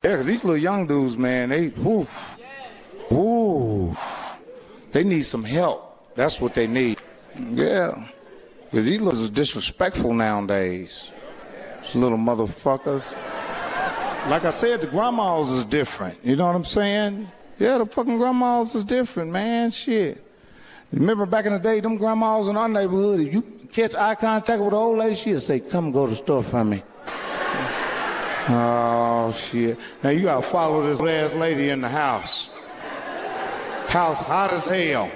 Yeah, because these little young dudes, man, they, they need some help. That's what they need. Yeah. Because these little are disrespectful nowadays. These little motherfuckers. Like I said, the grandmas is different. You know what I'm saying? Yeah, the fucking grandmas is different, man. Shit. Remember back in the day, them grandmas in our neighborhood, if you catch eye contact with an old lady, she'll say, come go to the store for me. Oh, shit. Now you gotta follow this ass lady in the house. House hot as hell.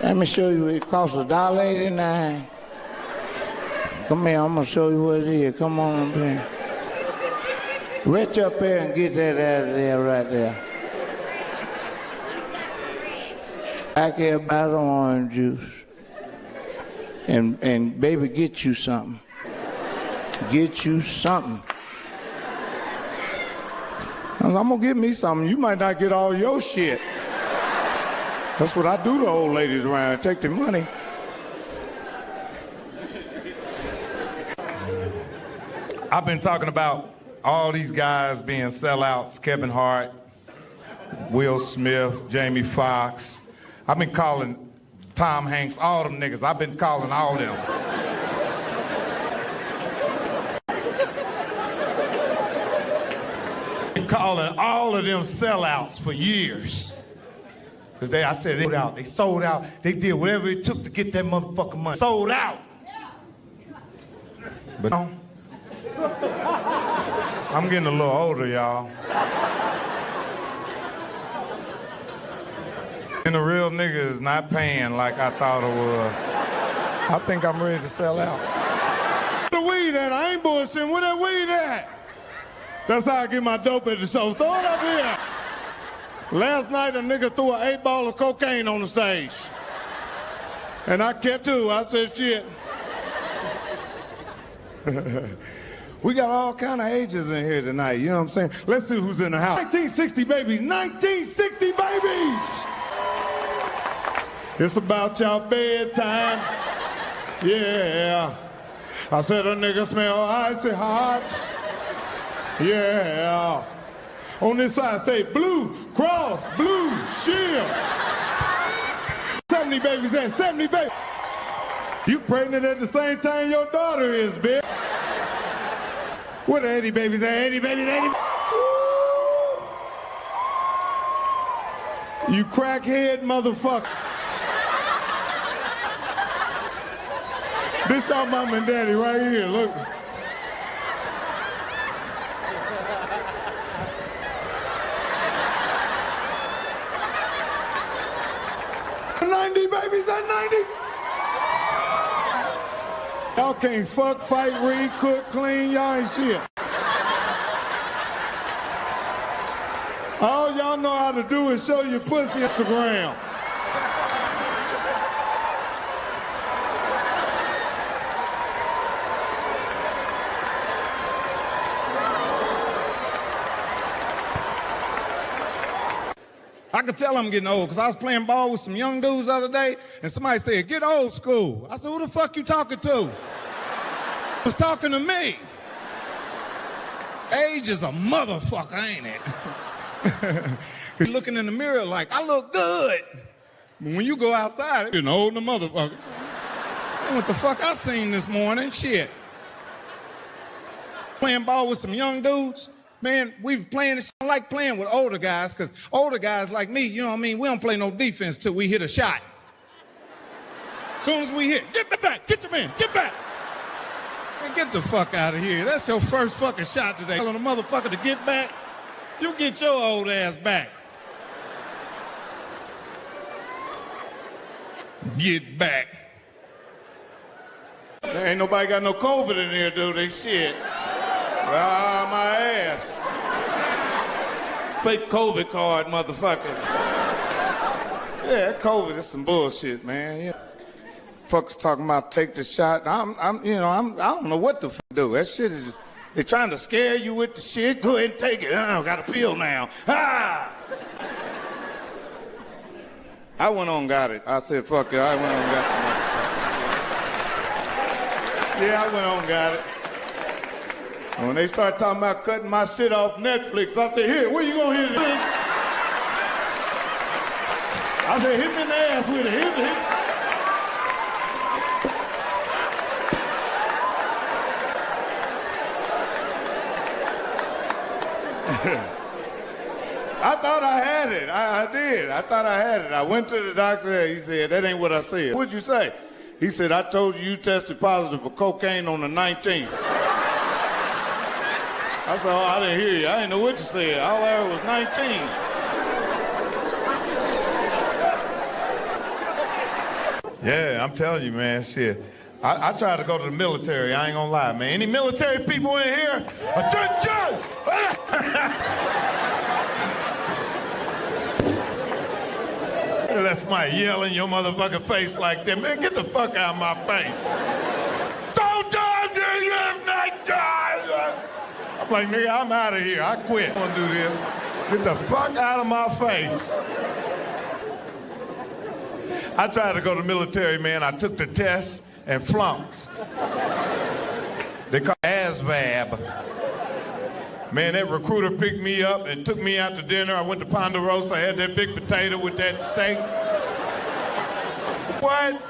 Let me show you, it costs $1.89. Come here, I'm gonna show you what it is. Come on up here. Reach up there and get that out of there right there. I care about orange juice. And baby, get you something. Get you something. I'm gonna get me something. You might not get all your shit. That's what I do to old ladies around. Take their money. I've been talking about all these guys being sellouts. Kevin Hart, Will Smith, Jamie Foxx. I've been calling Tom Hanks, all them niggas. I've been calling all them. Been calling all of them sellouts for years. Because I said they sold out. They did whatever it took to get that motherfucking money. Sold out. But no. I'm getting a little older, y'all. And the real nigga is not paying like I thought it was. I think I'm ready to sell out. Where the weed at? I ain't bullshitting. Where that weed at? That's how I get my dope at the show. Throw it up here. Last night, a nigga threw an 8-ball of cocaine on the stage. And I kept to. I said, shit. We got all kind of ages in here tonight, you know what I'm saying? Let's see who's in the house. 1960 babies, 1960 babies! It's about y'all bedtime. Yeah. I said a nigga smell icy hot. Yeah. On this side, say Blue Cross Blue Shield. 70 babies and 70 babies. You pregnant at the same time your daughter is, bitch. Where the 80 babies at? 80 babies, 80. You crackhead motherfucker. This your mom and daddy right here, look. Babies at 90. Y'all can't fuck, fight, read, cook, clean. Y'all ain't shit. All y'all know how to do is show your pussy Instagram. I could tell I'm getting old because I was playing ball with some young dudes the other day and somebody said, get old school. I said, who the fuck you talking to? I was talking to me. Age is a motherfucker, ain't it? You're looking in the mirror like, I look good. But when you go outside, you're an old motherfucker. What the fuck I seen this morning? Shit. Playing ball with some young dudes. Man, we playing this shit. I like playing with older guys, because older guys like me, you know what I mean, we don't play no defense till we hit a shot. As soon as we hit, get back, get your man, get back. Man, get the fuck out of here. That's your first fucking shot today. Telling a motherfucker to get back, you get your old ass back. Get back. There ain't nobody got no COVID in here, do they? Shit. Ah, my ass. Fake COVID card, motherfuckers. Yeah, COVID is some bullshit, man. Yeah. Fuckers talking about take the shot. I don't know what the fuck do. That shit is just, they're trying to scare you with the shit. Go ahead and take it. I got a pill now. Ah! I went on and got it. I said, fuck it. I went on and got it. Yeah, I went on and got it. When they start talking about cutting my shit off Netflix, I say, here, where you gonna hit it? I say, hit me in the ass with it. Hit me. I thought I had it. I did. I thought I had it. I went to the doctor. He said, that ain't what I said. What'd you say? He said, I told you tested positive for cocaine on the 19th. I said, oh, I didn't hear you. I didn't know what you said. All I heard was 19. Yeah, I'm telling you, man, shit. I tried to go to the military. I ain't gonna lie, man. Any military people in here? Attention! That's my yell in your motherfucking face like that. Man, get the fuck out of my face. Don't die, I'm like, nigga, I'm out of here. I quit. I don't do this. Get the fuck out of my face. I tried to go to the military, man. I took the test and flunked. They call it ASVAB. Man, that recruiter picked me up and took me out to dinner. I went to Ponderosa. I had that big potato with that steak. What?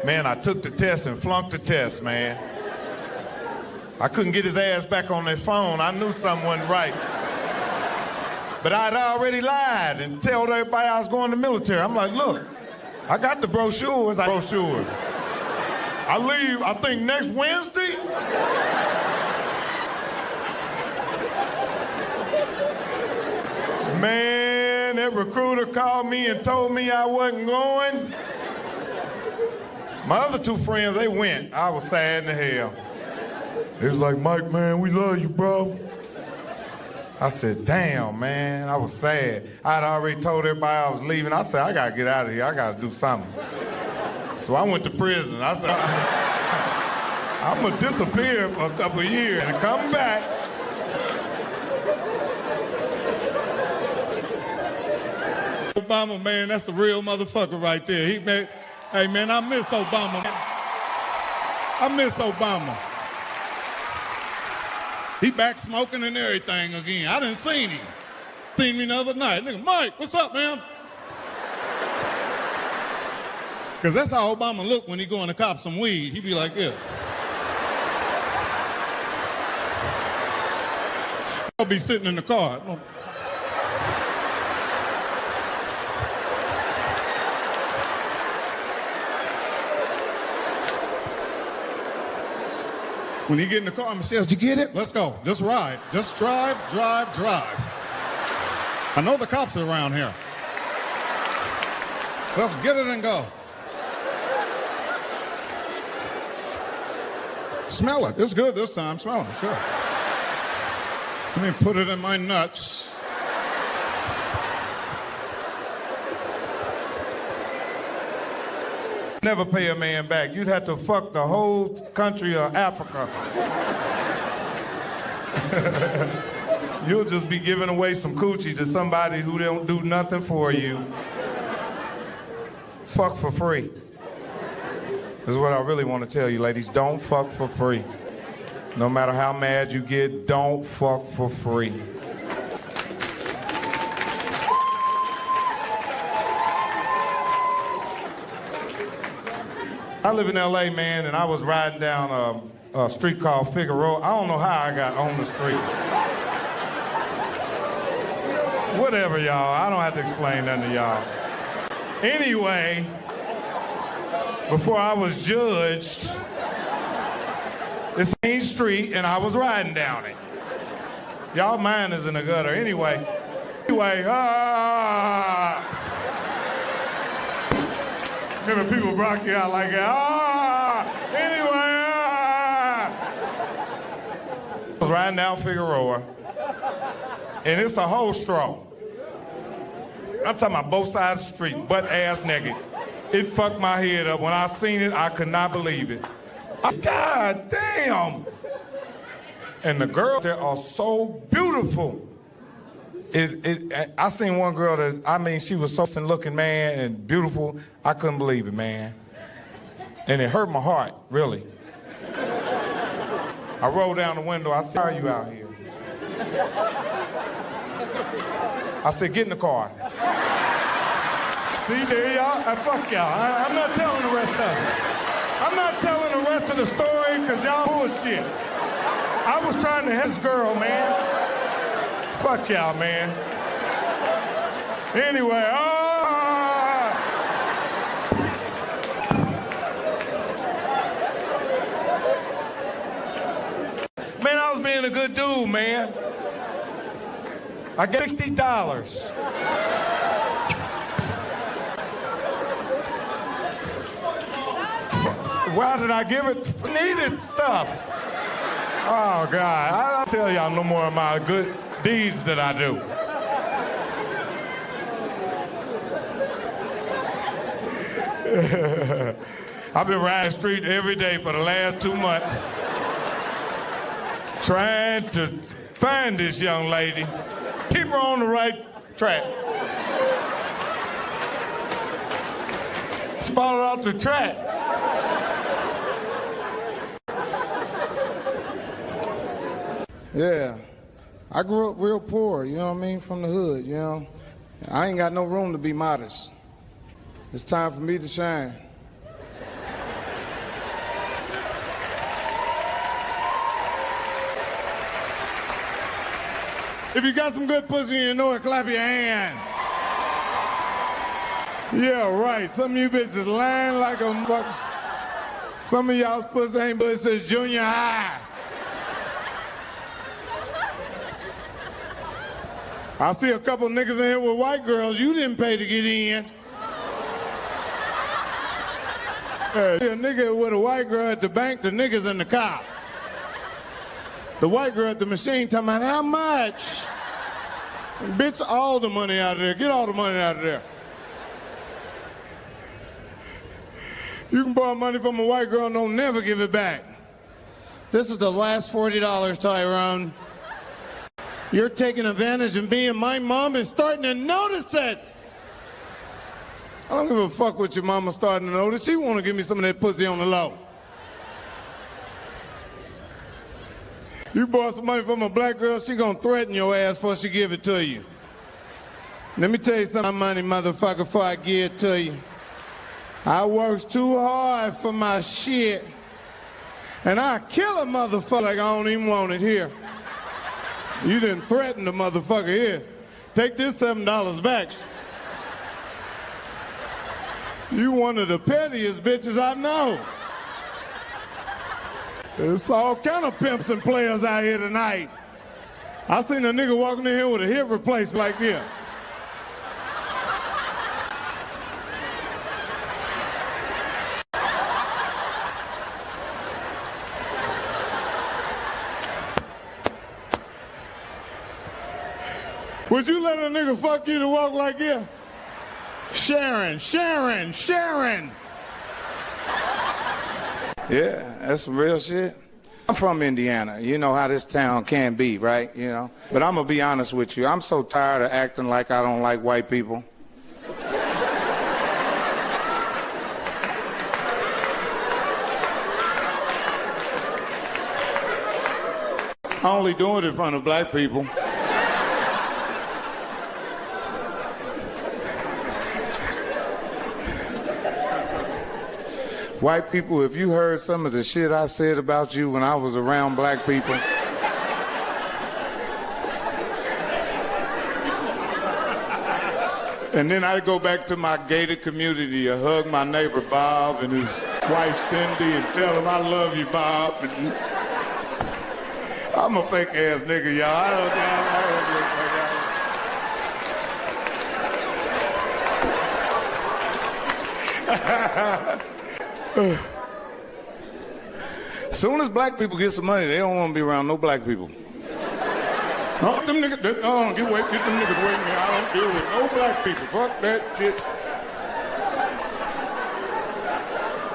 Man, I took the test and flunked the test, man. I couldn't get his ass back on that phone. I knew something wasn't right. But I'd already lied and told everybody I was going to the military. I'm like, look, I got the brochures. I leave, I think, next Wednesday. Man, that recruiter called me and told me I wasn't going. My other two friends, they went. I was sad in hell. They was like, Mike, man, we love you, bro. I said, damn, man, I was sad. I had already told everybody I was leaving. I said, I gotta get out of here. I gotta do something. So I went to prison. I said, I'm gonna disappear for a couple of years and come back. Obama, man, that's a real motherfucker right there. Hey, man, I miss Obama. I miss Obama. He back smoking and everything again. I done seen him. Seen me the other night. Nigga, Mike, what's up, man? Because that's how Obama look when he going to cop some weed. He be like this. I'll be sitting in the car. When he get in the car, I'm gonna say, did you get it? Let's go. Just ride. Just drive, drive, drive. I know the cops are around here. Let's get it and go. Smell it. It's good this time. Smell it. It's good. Let me put it in my nuts. Never pay a man back. You'd have to fuck the whole country of Africa. You'll just be giving away some coochie to somebody who don't do nothing for you. Fuck for free. This is what I really want to tell you, ladies. Don't fuck for free. No matter how mad you get, don't fuck for free. I live in LA, man, and I was riding down a street called Figueroa. I don't know how I got on the street. Whatever, y'all. I don't have to explain nothing to y'all. Anyway, before I was judged, this main street, and I was riding down it. Y'all mind is in the gutter. Anyway, remember people rock you out like that. I was riding down Figueroa, and it's a whole straw. I'm talking about both sides of the street, butt ass naked. It fucked my head up. When I seen it, I could not believe it. God damn! And the girls there are so beautiful. I seen one girl that, I mean, she was so looking, man, and beautiful. I couldn't believe it, man. And it hurt my heart, really. I rolled down the window. I said, "Why are you out here?" I said, "Get in the car." See, there y'all. Fuck y'all. I'm not telling the rest of it. I'm not telling the rest of the story because y'all bullshit. I was trying to help this girl, man. Fuck y'all, man. Anyway, man, I was being a good dude, man. I got $60. Why did I give it? Needed stuff. Oh, God. I don't tell y'all no more of my good deeds that I do. I've been riding the street every day for the last 2 months trying to find this young lady, keep her on the right track. Spot her off the track. Yeah, I grew up real poor, you know what I mean, from the hood, you know. I ain't got no room to be modest. It's time for me to shine. If you got some good pussy and you know it, clap your hand. Yeah, right. Some of you bitches lying like a fuck. Some of y'all's pussy ain't but it says junior high. I see a couple niggas in here with white girls you didn't pay to get in. A nigga with a white girl at the bank, the niggas in the car. The white girl at the machine talking about how much? Bitch, all the money out of there. Get all the money out of there. You can borrow money from a white girl and don't never give it back. This is the last $40, Tyrone. You're taking advantage of being my mom and starting to notice it. I don't give a fuck what your mama starting to notice. She want to give me some of that pussy on the low. You borrow some money from a black girl, she gonna threaten your ass before she give it to you. Let me tell you something, money, motherfucker, before I give it to you. I works too hard for my shit. And I kill a motherfucker like I don't even want it here. You didn't threaten the motherfucker here. Take this $7 back. You one of the pettiest bitches I know. There's all kind of pimps and players out here tonight. I seen a nigga walking in here with a hip replacement like this. Would you let a nigga fuck you to walk like this? Sharon, Sharon, Sharon. Yeah, that's some real shit. I'm from Indiana. You know how this town can be, right? You know. But I'm gonna be honest with you. I'm so tired of acting like I don't like white people. I only do it in front of black people. White people, if you heard some of the shit I said about you when I was around black people. And then I'd go back to my gated community and hug my neighbor Bob and his wife Cindy and tell him I love you, Bob. And I'm a fake ass nigga, y'all. I don't As soon as black people get some money, they don't want to be around no black people. No, them niggas, get them niggas away from me. I don't deal with no black people. Fuck that shit.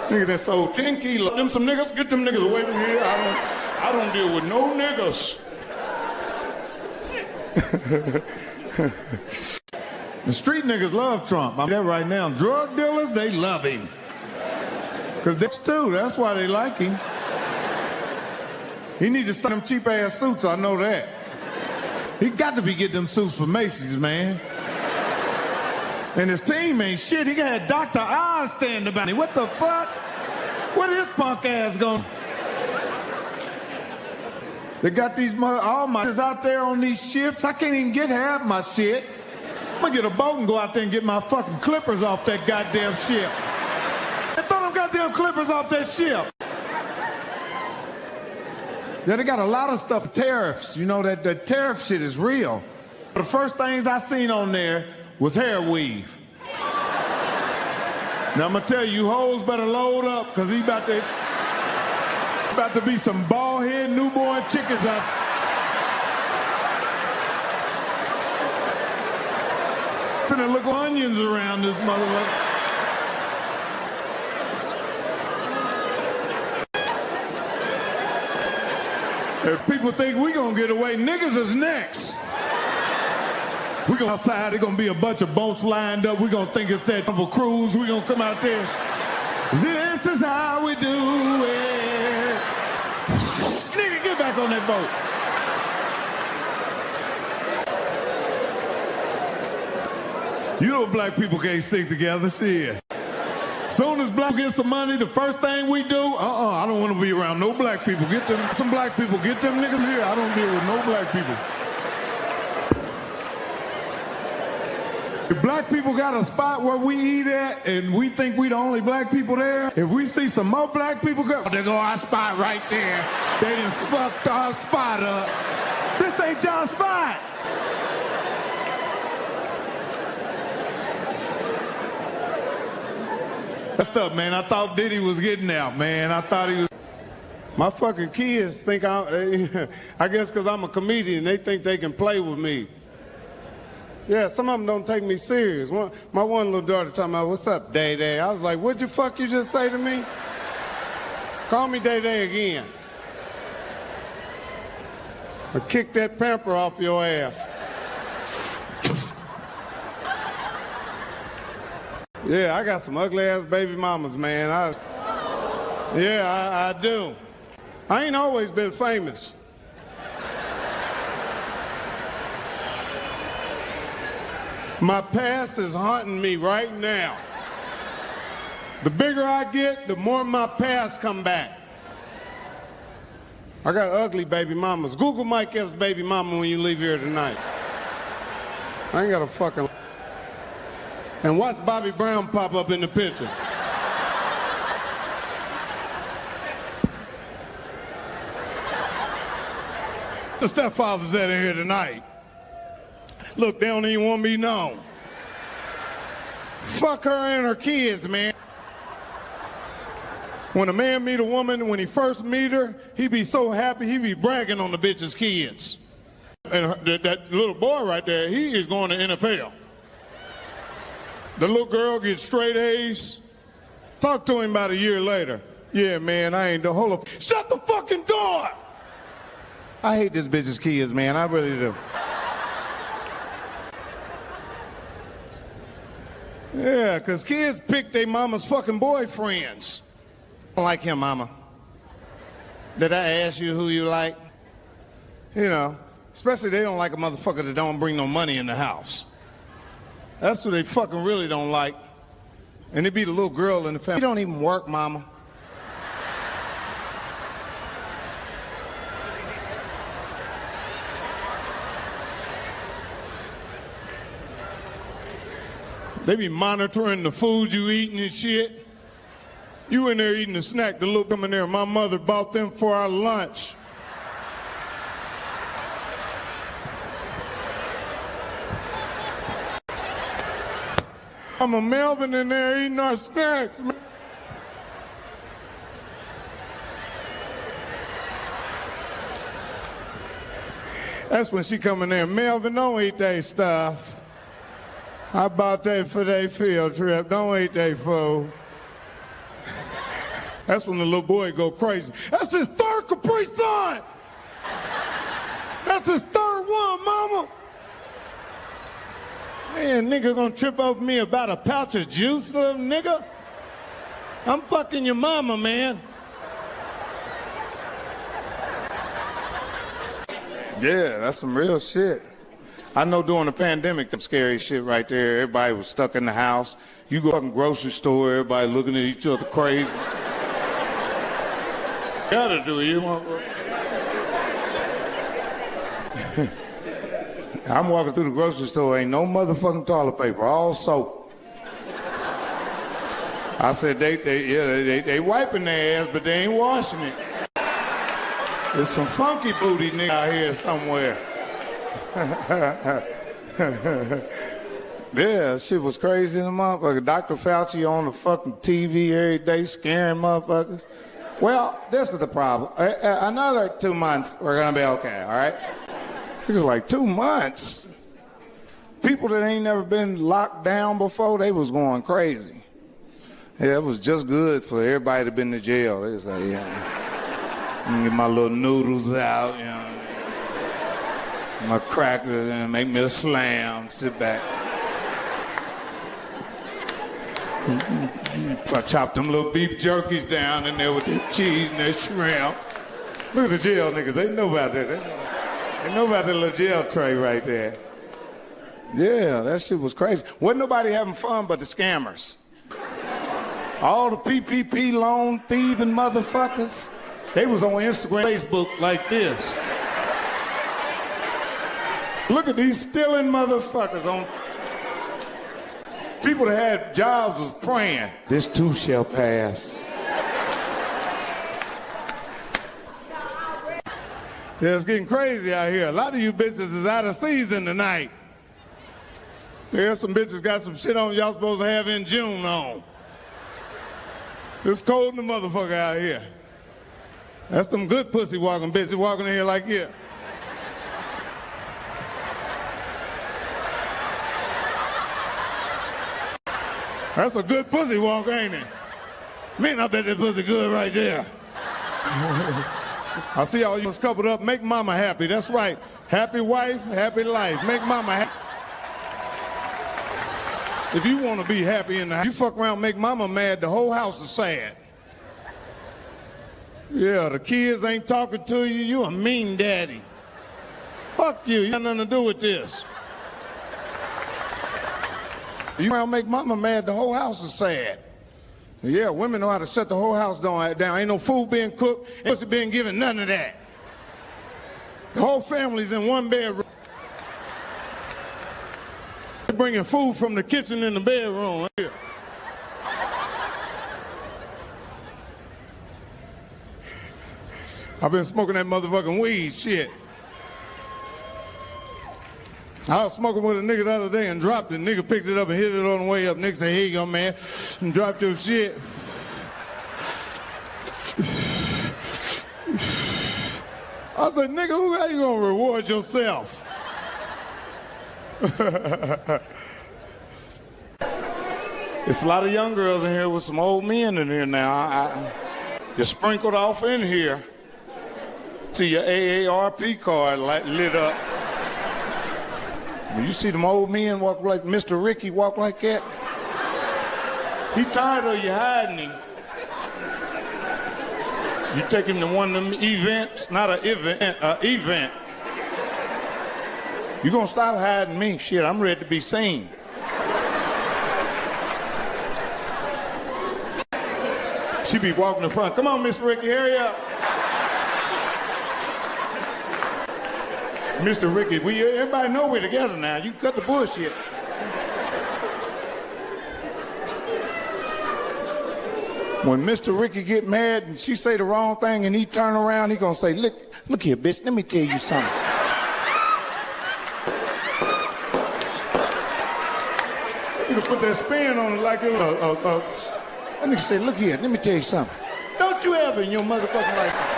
Nigga that sold 10 kilos. Them some niggas, get them niggas away from here. I don't deal with no niggas. The street niggas love Trump. I'm there right now. Drug dealers, they love him. Because that's too. That's why they like him. He needs to start them cheap-ass suits, I know that. He got to be getting them suits for Macy's, man. And his team ain't shit. He got Dr. Oz standing about him. What the fuck? Where this punk ass going? They got these all my out there on these ships. I can't even get half my shit. I'm gonna get a boat and go out there and get my fucking clippers off that goddamn ship. I throw them goddamn clippers off that ship. Yeah, they got a lot of stuff, tariffs. You know, that the tariff shit is real. The first things I seen on there was hair weave. Now I'm gonna tell you, hoes better load up, cause he about to be some bald head newborn chickens out. Finna look like onions around this motherfucker. If people think we gonna get away, niggas is next. We go outside, there's gonna be a bunch of boats lined up. We gonna think it's that cruise. We gonna come out there. This is how we do it. Nigga, get back on that boat. You know black people can't stick together, shit. Soon as black get some money, the first thing we do, I don't want to be around no black people. Get them, some black people, get them niggas here. I don't deal with no black people. If black people got a spot where we eat at and we think we the only black people there, if we see some more black people go, there go our spot right there. They done fucked our spot up. This ain't your spot. That's up, man. I thought Diddy was getting out, man. I thought he was. My fucking kids think I guess because I'm a comedian, they think they can play with me. Yeah, some of them don't take me serious. My one little daughter talking about, what's up, Day-Day? I was like, what'd you fuck you just say to me? Call me Day-Day again. Or kick that pamper off your ass. Yeah, I got some ugly-ass baby mamas, man. I do. I ain't always been famous. My past is haunting me right now. The bigger I get, the more my past come back. I got ugly baby mamas. Google Mike Epps' baby mama when you leave here tonight. I ain't got a fucking... And watch Bobby Brown pop up in the picture. The stepfathers that are here tonight. Look, they don't even want me known. Fuck her and her kids, man. When a man meet a woman, when he first meet her, he be so happy, he be bragging on the bitch's kids. And that little boy right there, he is going to NFL. The little girl gets straight A's. Talk to him about a year later. Yeah, man, I ain't the whole of... Shut the fucking door! I hate this bitch's kids, man. I really do. Yeah, because kids pick their mama's fucking boyfriends. I don't like him, mama. Did I ask you who you like? You know, especially they don't like a motherfucker that don't bring no money in the house. That's who they fucking really don't like. And it be the little girl in the family. You don't even work, mama. They be monitoring the food you eating and shit. You in there eating a snack, the little come in there, my mother bought them for our lunch. I'm a Melvin in there eating our snacks, man. That's when she come in there, Melvin, don't eat that stuff. I bought that for their field trip. Don't eat that food. That's when the little boy go crazy. That's his third Capri Sun. That's his third one, mama. Man, nigga gonna trip over me about a pouch of juice, little nigga? I'm fucking your mama, man. Yeah, that's some real shit. I know during the pandemic, some scary shit right there. Everybody was stuck in the house. You go to the grocery store, everybody looking at each other crazy. Gotta do you want? I'm walking through the grocery store, ain't no motherfucking toilet paper, all soap. I said they wiping their ass, but they ain't washing it. There's some funky booty nigga out here somewhere. Yeah, shit was crazy in the motherfucker. Dr. Fauci on the fucking TV every day scaring motherfuckers. Well, this is the problem. Another 2 months, we're gonna be okay, all right? It was like 2 months. People that ain't never been locked down before, they was going crazy. Yeah, it was just good for everybody that been to jail. They was like, yeah, I'm gonna get my little noodles out, you know, my crackers, and make me a slam, sit back. I chopped them little beef jerkies down in there with the cheese and that shrimp. Look at the jail niggas, they know about that. They know about that little jail tray right there. Yeah, that shit was crazy. Wasn't nobody having fun but the scammers. All the PPP loan thieving motherfuckers, they was on Instagram, Facebook like this. Look at these stealing motherfuckers on. People that had jobs was praying, this too shall pass. Yeah, it's getting crazy out here. A lot of you bitches is out of season tonight. There's some bitches got some shit on y'all supposed to have in June on. It's cold in the motherfucker out here. That's them good pussy walking bitches walking in here like here. That's a good pussy walk, ain't it? Man, I bet that pussy good right there. I see all you coupled up. Make mama happy. That's right. Happy wife, happy life. Make mama happy. If you want to be happy in the house, you fuck around, make mama mad, the whole house is sad. Yeah, the kids ain't talking to you. You a mean daddy. Fuck you. You got nothing to do with this. You around make mama mad, the whole house is sad. Yeah, women know how to shut the whole house down. Ain't no food being cooked, ain't pussy being given, none of that. The whole family's in one bedroom. They're bringing food from the kitchen in the bedroom right here. I've been smoking that motherfucking weed, shit. I was smoking with a nigga the other day and dropped it. Nigga picked it up and hit it on the way up. Nigga said, here you go, man. And dropped your shit. I said, nigga, how you gonna reward yourself? It's a lot of young girls in here with some old men in here now. You're sprinkled off in here. See your AARP card lit up. When you see them old men walk like Mr. Ricky walk like that, he tired of you hiding him. You take him to one of them events, not an event. You gonna stop hiding me? Shit, I'm ready to be seen. She be walking in front. Come on, Mr. Ricky, hurry up. Mr. Ricky, everybody know we're together now. You can cut the bullshit. When Mr. Ricky get mad and she say the wrong thing and he turn around, he gonna say, look here, bitch, let me tell you something. You can put that spin on it like it was that nigga say, look here, let me tell you something. Don't you ever in your motherfucking life.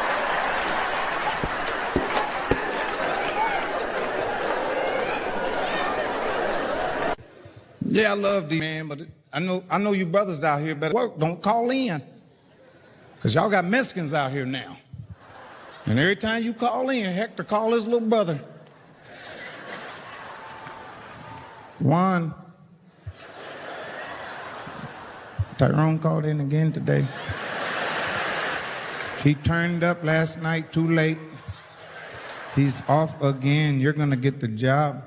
Yeah, I love these, man, but I know you brothers out here better work. Don't call in. Because y'all got Mexicans out here now. And every time you call in, Hector call his little brother. Juan. Tyrone called in again today. He turned up last night too late. He's off again. You're gonna get the job.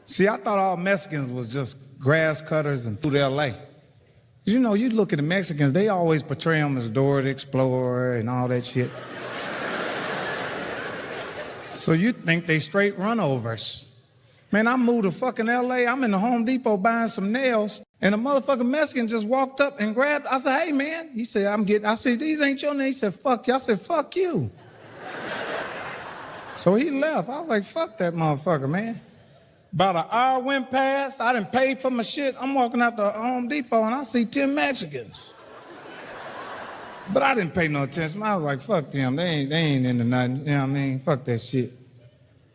See, I thought all Mexicans was just grass cutters and food LA. You know, you look at the Mexicans, they always portray them as Dora the Explorer and all that shit. So you think they straight runovers. Man, I moved to fucking LA, I'm in the Home Depot buying some nails, and a motherfucking Mexican just walked up and grabbed, I said, hey man, he said, I said, these ain't your nails. He said, fuck you. I said, fuck you. So he left. I was like, fuck that motherfucker, man. About an hour went past, I didn't pay for my shit. I'm walking out the Home Depot and I see 10 Mexicans. But I didn't pay no attention. I was like, fuck them, they ain't into nothing, you know what I mean? Fuck that shit.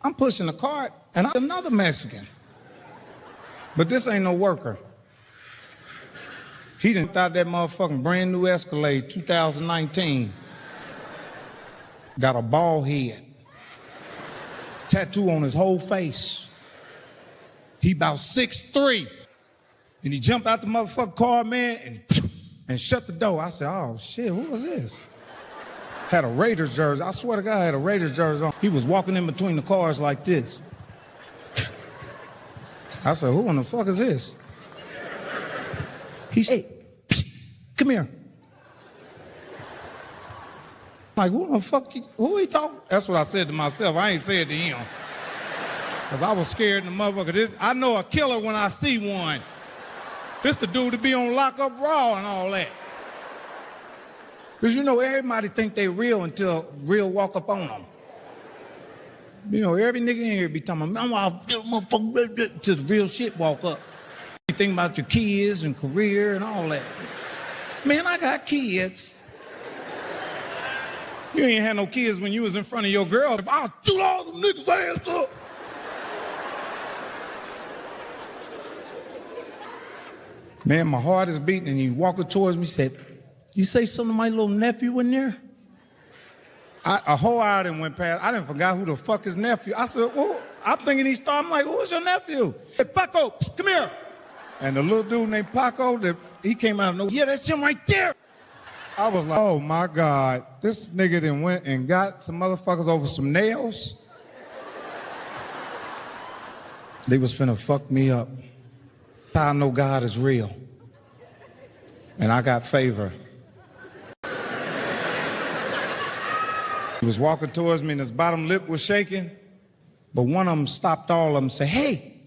I'm pushing the cart and I'm another Mexican. But this ain't no worker. He done thought that motherfucking brand new Escalade, 2019. Got a bald head. Tattoo on his whole face. He about 6'3", and he jumped out the motherfucking car, man, and shut the door. I said, oh shit, who was this? Had a Raiders jersey. I swear to God, I had a Raiders jersey on. He was walking in between the cars like this. I said, who in the fuck is this? He said, hey, come here. Like, who the fuck, who he talking? That's what I said to myself. I ain't said to him. Because I was scared in the motherfucker. I know a killer when I see one. This the dude to be on Lockup Raw and all that. Because you know, everybody think they real until real walk up on them. You know, every nigga in here be talking about, motherfucker, till real shit walk up. You think about your kids and career and all that. Man, I got kids. You ain't had no kids when you was in front of your girl. I'll shoot all them niggas' ass up. Man, my heart is beating, and he walking towards me, said, you say something to my little nephew in there? A whole hour done went past. I didn't forgot who the fuck his nephew. I said, well, I'm thinking he started. I'm like, who's your nephew? Hey, Paco, come here. And the little dude named Paco, he came out of nowhere. Yeah, that's him right there. I was like, oh my God, this nigga done went and got some motherfuckers over some nails. They was finna fuck me up. I know God is real. And I got favor. He was walking towards me and his bottom lip was shaking, but one of them stopped all of them and said, hey,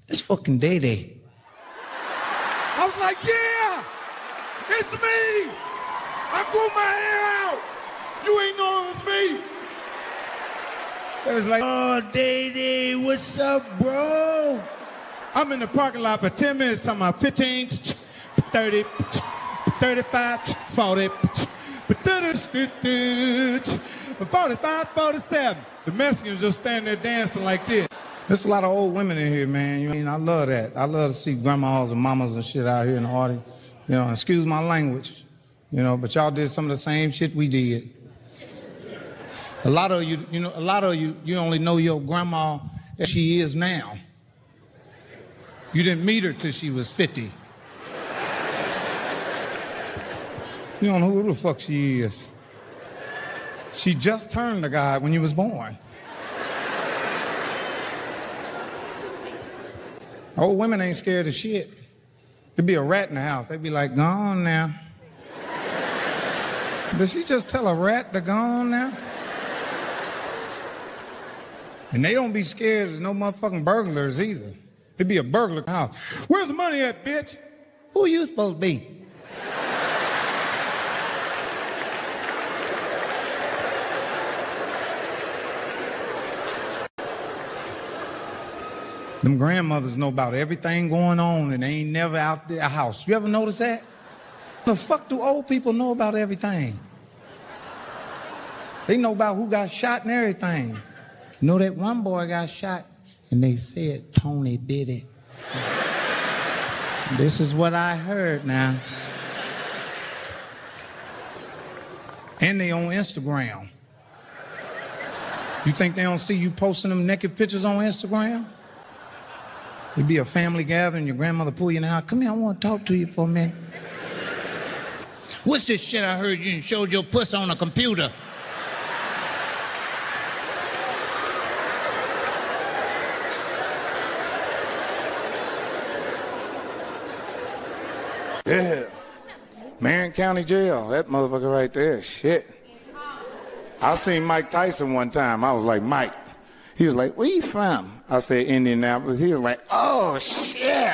it's fucking Day-Day. I was like, yeah, it's me. I grew my hair out. You ain't know it was me. They was like, oh, Day-Day, what's up, bro? I'm in the parking lot for 10 minutes talking about 15, 30, 35, 40, 45, 47. The Mexicans just standing there dancing like this. There's a lot of old women in here, man. You know, I love that. I love to see grandmas and mamas and shit out here in the audience. You know, excuse my language. You know, but y'all did some of the same shit we did. A lot of you, you only know your grandma as she is now. You didn't meet her till she was 50. You don't know who the fuck she is. She just turned to God when you was born. Old women ain't scared of shit. There'd be a rat in the house. They'd be like, go on now. Did she just tell a rat to go on now? And they don't be scared of no motherfucking burglars either. It'd be a burglar in the house. Where's the money at, bitch? Who you supposed to be? Them grandmothers know about everything going on and they ain't never out their house. You ever notice that? The fuck do old people know about everything? They know about who got shot and everything. You know that one boy got shot and they said Tony did it. This is what I heard now. And they on Instagram. You think they don't see you posting them naked pictures on Instagram? It'd be a family gathering, your grandmother pull you in the house. Come here, I want to talk to you for a minute. What's this shit I heard you showed your puss on a computer? Yeah. Marion County Jail, that motherfucker right there, shit. I seen Mike Tyson one time. I was like, Mike. He was like, where you from? I said, Indianapolis. He was like, oh, shit.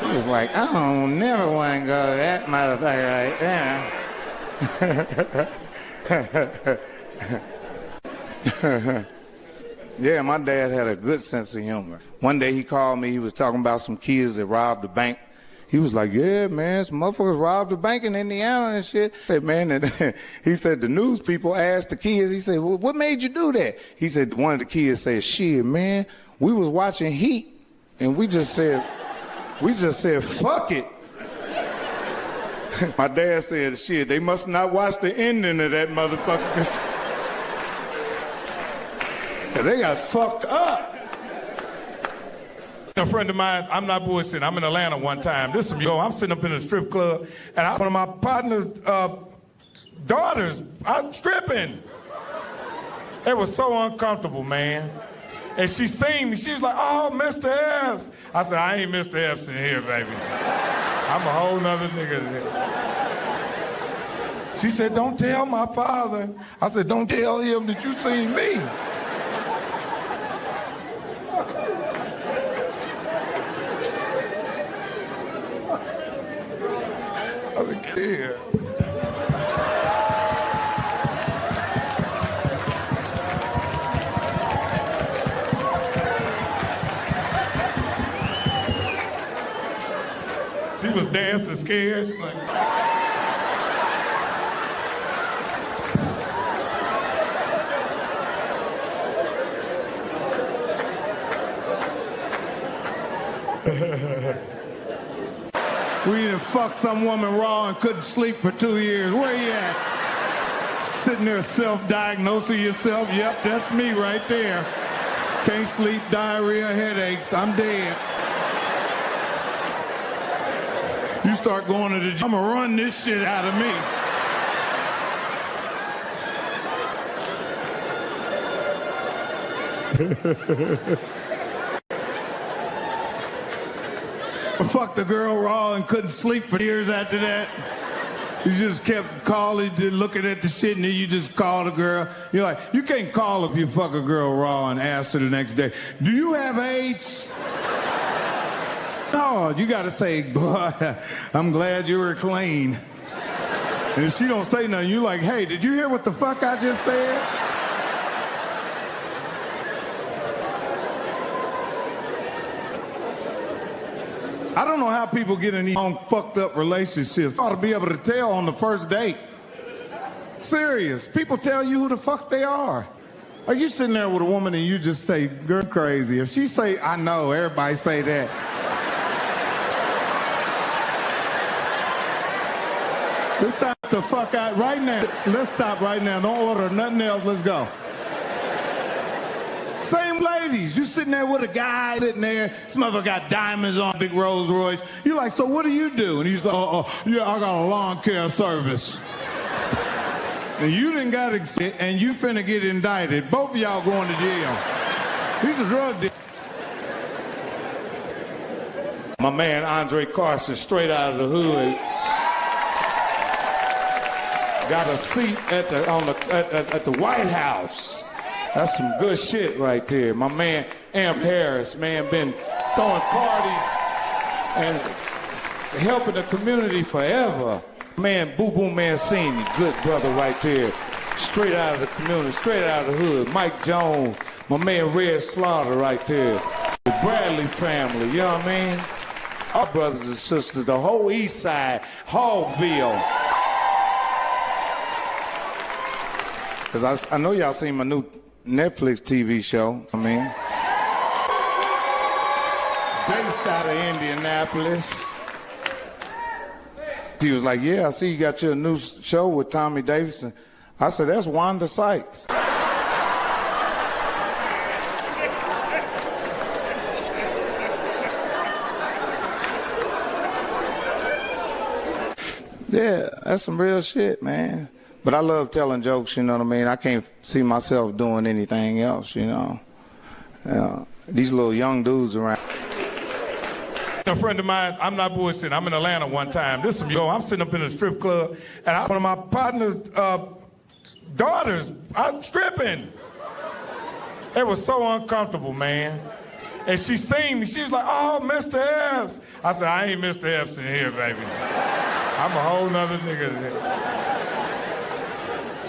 He was like, I don't never want to go to that motherfucker right there. Yeah, my dad had a good sense of humor. One day he called me, he was talking about some kids that robbed the bank. He was like, yeah, man, some motherfuckers robbed the bank in Indiana and shit. I said, man, and he said, the news people asked the kids, he said, well, what made you do that? He said, one of the kids said, shit, man, we was watching Heat, and we just said, fuck it. My dad said, shit, they must not watch the ending of that motherfucker. They got fucked up. A friend of mine, I'm not bullshitting, I'm in Atlanta one time. I'm sitting up in a strip club, and one of my partner's daughters, I'm stripping. It was so uncomfortable, man. And she seen me, she was like, oh, Mr. Epps. I said, I ain't Mr. Epps in here, baby. I'm a whole nother nigga in here. She said, don't tell my father. I said, don't tell him that you seen me. I was a kid. She was dancing scared. She's like, we done fucked some woman raw and couldn't sleep for 2 years. Where you at? Sitting there self-diagnosing yourself. Yep, that's me right there. Can't sleep, diarrhea, headaches. I'm dead. You start going to the gym, I'm gonna run this shit out of me. I fucked a girl raw and couldn't sleep for years after that. You just kept calling, looking at the shit, and then you just call the girl. You're like, you can't call if you fuck a girl raw and ask her the next day, do you have AIDS? No, you gotta say, boy, I'm glad you were clean. And if she don't say nothing, you like, hey, did you hear what the fuck I just said? I don't know how people get in these long fucked up relationships. Ought to be able to tell on the first date. Serious. People tell you who the fuck they are. Like you sitting there with a woman and you just say, girl, crazy. If she say, I know, everybody say that. Let's stop the fuck out right now. Let's stop right now. Don't order nothing else. Let's go. Same ladies. You sitting there with a guy sitting there. This mother got diamonds on, big Rolls Royce. You're like, so what do you do? And he's like, yeah, I got a lawn care service. And you didn't got it, and you finna get indicted. Both of y'all going to jail. He's a drug dealer. My man Andre Carson, straight out of the hood, got a seat at the White House. That's some good shit right there. My man Amp Harris, man, been throwing parties and helping the community forever. Man, Boo Boo Mancini, good brother right there. Straight out of the community, straight out of the hood. Mike Jones, my man Red Slaughter right there. The Bradley family, you know what I mean? Our brothers and sisters, the whole East Side, Hogville. Because I know y'all seen my new Netflix TV show, based out of Indianapolis. He was like, yeah, I see you got your new show with Tommy Davidson. I said, that's Wanda Sykes. Yeah, that's some real shit, man. But I love telling jokes, you know what I mean? I can't see myself doing anything else, you know. These little young dudes around. A friend of mine, I'm not bullshitting, I'm in Atlanta one time. This some I'm sitting up in a strip club, and one of my partner's daughters, I'm stripping. It was so uncomfortable, man. And she seen me, she was like, oh, Mr. Epps. I said, I ain't Mr. Epps in here, baby. I'm a whole nother nigga today.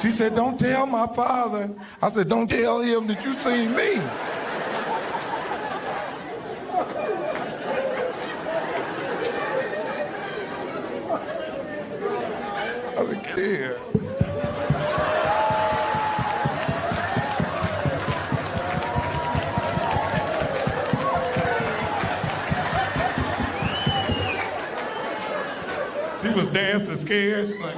She said, don't tell my father. I said, don't tell him that you seen me. I said, get here. She was dancing scared. She's like,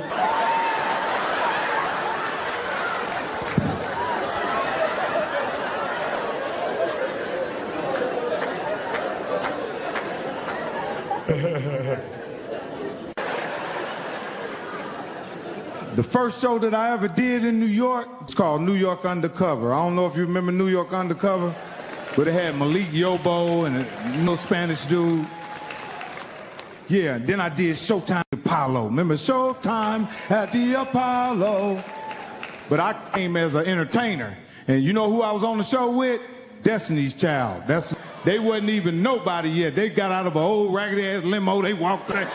The first show that I ever did in New York, it's called New York Undercover. I don't know if you remember New York Undercover, but it had Malik Yobo and a Spanish dude. Yeah, then I did Showtime at the Apollo. Remember Showtime at the Apollo? But I came as an entertainer. And you know who I was on the show with? Destiny's Child. They wasn't even nobody yet. They got out of an old raggedy-ass limo. They walked out.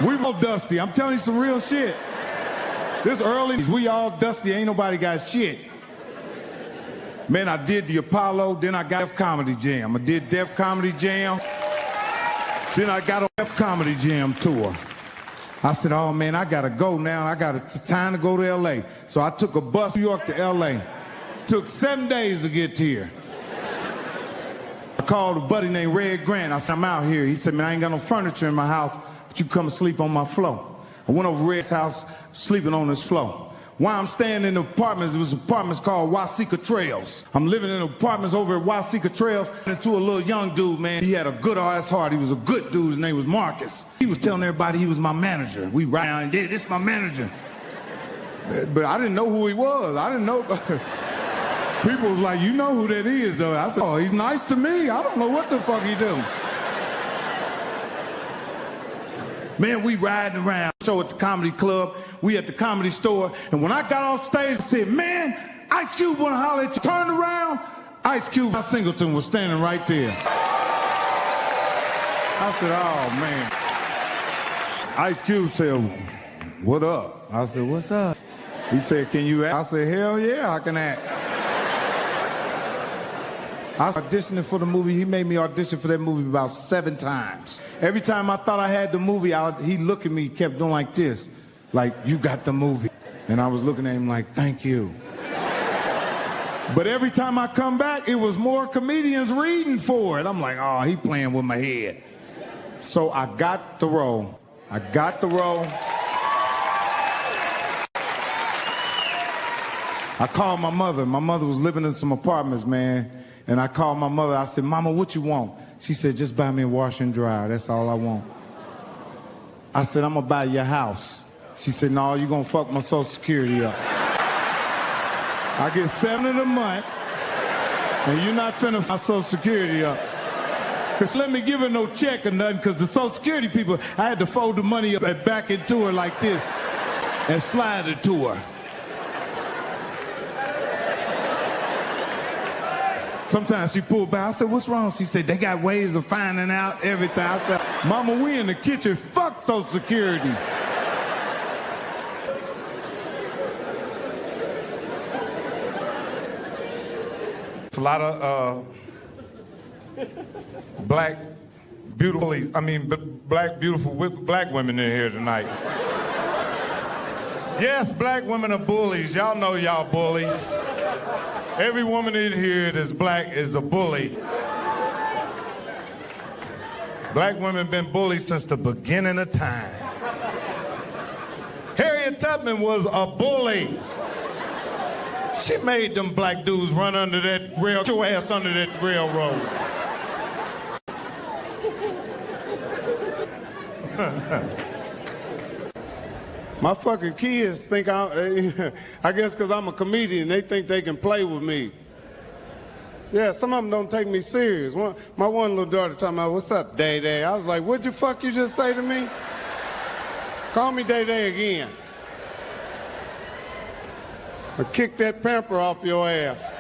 We all dusty. I'm telling you some real shit. This early, we all dusty. Ain't nobody got shit. Man, I did the Apollo, then I got Def Comedy Jam. I did Def Comedy Jam. Then I got a Def Comedy Jam tour. I said, oh man, I gotta go now. I got time to go to LA. So I took a bus New York to LA. Took 7 days to get here. I called a buddy named Red Grant. I said, I'm out here. He said, man, I ain't got no furniture in my house, but you come and sleep on my floor. I went over to Red's house, sleeping on his floor. While I'm staying in the apartments, it was apartments called Wasika Trails. I'm living in apartments over at Wasika Trails, into a little young dude, man. He had a good ass heart. He was a good dude. His name was Marcus. He was telling everybody he was my manager. We right down there, this is my manager. But I didn't know who he was. I didn't know. People was like, you know who that is, though. I said, oh, he's nice to me. I don't know what the fuck he do. Man, we riding around, show at the comedy club, we at the Comedy Store, and when I got off stage, I said, man, Ice Cube wanna holler at you. Turned around, Ice Cube Singleton was standing right there. I said, oh man. Ice Cube said, what up? I said, what's up? He said, can you act? I said, hell yeah, I can act. I was auditioning for the movie. He made me audition for that movie about 7 times. Every time I thought I had the movie, he looked at me, kept doing like this. Like, you got the movie. And I was looking at him like, thank you. But every time I come back, it was more comedians reading for it. I'm like, oh, he playing with my head. So I got the role. I got the role. I called my mother. My mother was living in some apartments, man. And I called my mother. I said, Mama, what you want? She said, just buy me a washer and dryer. That's all I want. I said, I'm going to buy your house. She said, no, you're going to fuck my Social Security up. I get $7 a month, and you're not finna fuck my Social Security up. Because let me give her no check or nothing, because the Social Security people, I had to fold the money up and back into her like this and slide it to her. Sometimes she pulled back. I said, what's wrong? She said, they got ways of finding out everything. I said, Mama, we in the kitchen. Fuck Social Security. It's a lot of black beautiful black women in here tonight. Yes, black women are bullies. Y'all know y'all bullies. Every woman in here that's black is a bully. Black women been bullied since the beginning of time. Harriet Tubman was a bully. She made them black dudes run under that rail, your ass under that railroad. My fucking kids think I guess because I'm a comedian, they think they can play with me. Yeah, some of them don't take me serious. My one little daughter talking about, what's up, Day-Day? I was like, what'd you fuck you just say to me? Call me Day-Day again. Or kick that pamper off your ass.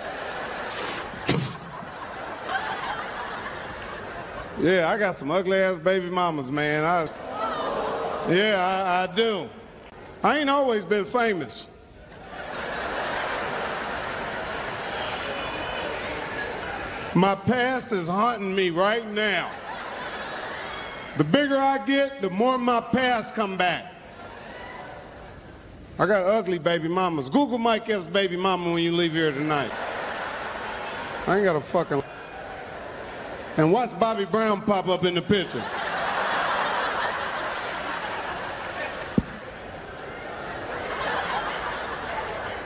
Yeah, I got some ugly ass baby mamas, man. I do. I ain't always been famous. My past is haunting me right now. The bigger I get, the more my past come back. I got ugly baby mamas. Google Mike Epps' baby mama when you leave here tonight. I ain't got a fucking... And watch Bobby Brown pop up in the picture.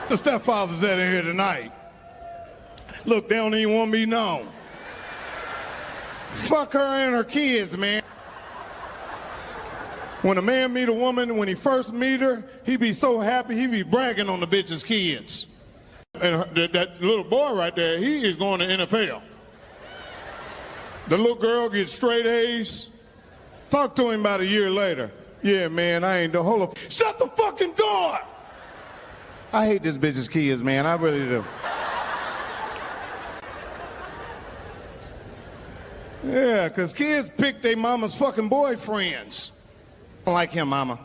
The stepfathers that are here tonight. Look, they don't even want me known. Fuck her and her kids, man. When a man meet a woman, when he first meet her, he be so happy, he be bragging on the bitch's kids. And that little boy right there, he is going to NFL. The little girl gets straight A's. Talk to him about a year later. Yeah, man, I ain't the whole of... Shut the fucking door! I hate this bitch's kids, man, I really do. Yeah, because kids pick their mama's fucking boyfriends. I don't like him, mama.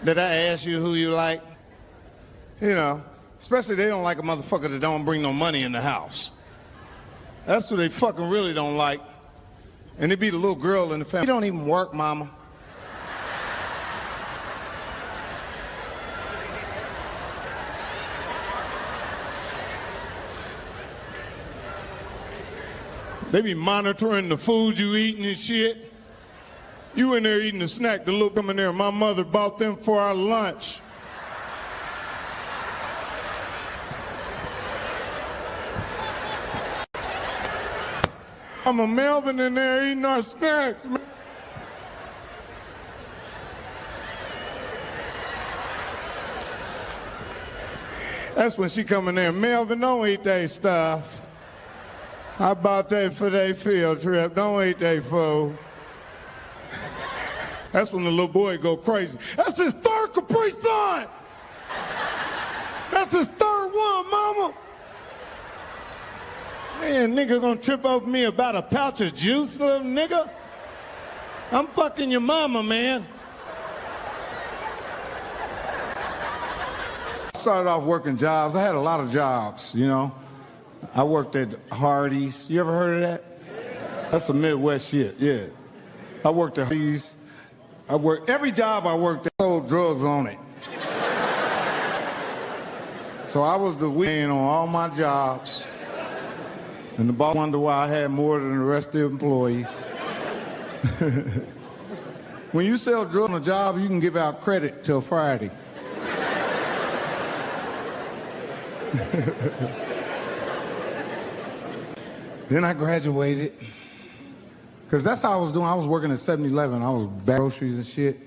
Did I ask you who you like? You know, especially they don't like a motherfucker that don't bring no money in the house. That's who they fucking really don't like. And it be the little girl in the family. You don't even work, mama. They be monitoring the food you eating and shit. You in there eating a snack, the little come in there, my mother bought them for our lunch. I'm a Melvin in there eating our snacks, man. That's when she come in there, Melvin, don't eat that stuff. I bought that for their field trip. Don't eat that food. That's when the little boy go crazy. That's his third Capri Sun. That's his third one, mama. Man, nigga gonna trip over me about a pouch of juice, little nigga? I'm fucking your mama, man. I started off working jobs. I had a lot of jobs, you know. I worked at Hardee's. You ever heard of that? That's some Midwest shit, yeah. I worked at Hardee's. Every job I worked at sold drugs on it. So I was the win on all my jobs. And the boss wondered why I had more than the rest of the employees. When you sell drugs on a job, you can give out credit till Friday. Then I graduated. Because that's how I was doing. I was working at 7-Eleven. I was buying groceries and shit.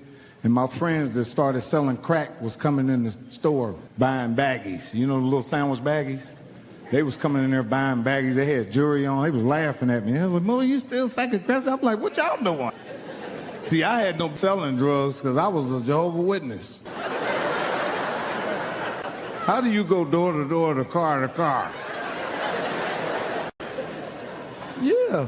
And my friends that started selling crack was coming in the store buying baggies. You know the little sandwich baggies? They was coming in there buying baggies. They had jewelry on. They was laughing at me. They was like, Mother, you still selling crack? I'm like, what y'all doing? See, I had no selling drugs because I was a Jehovah's Witness. How do you go door to door to car to car? Yeah.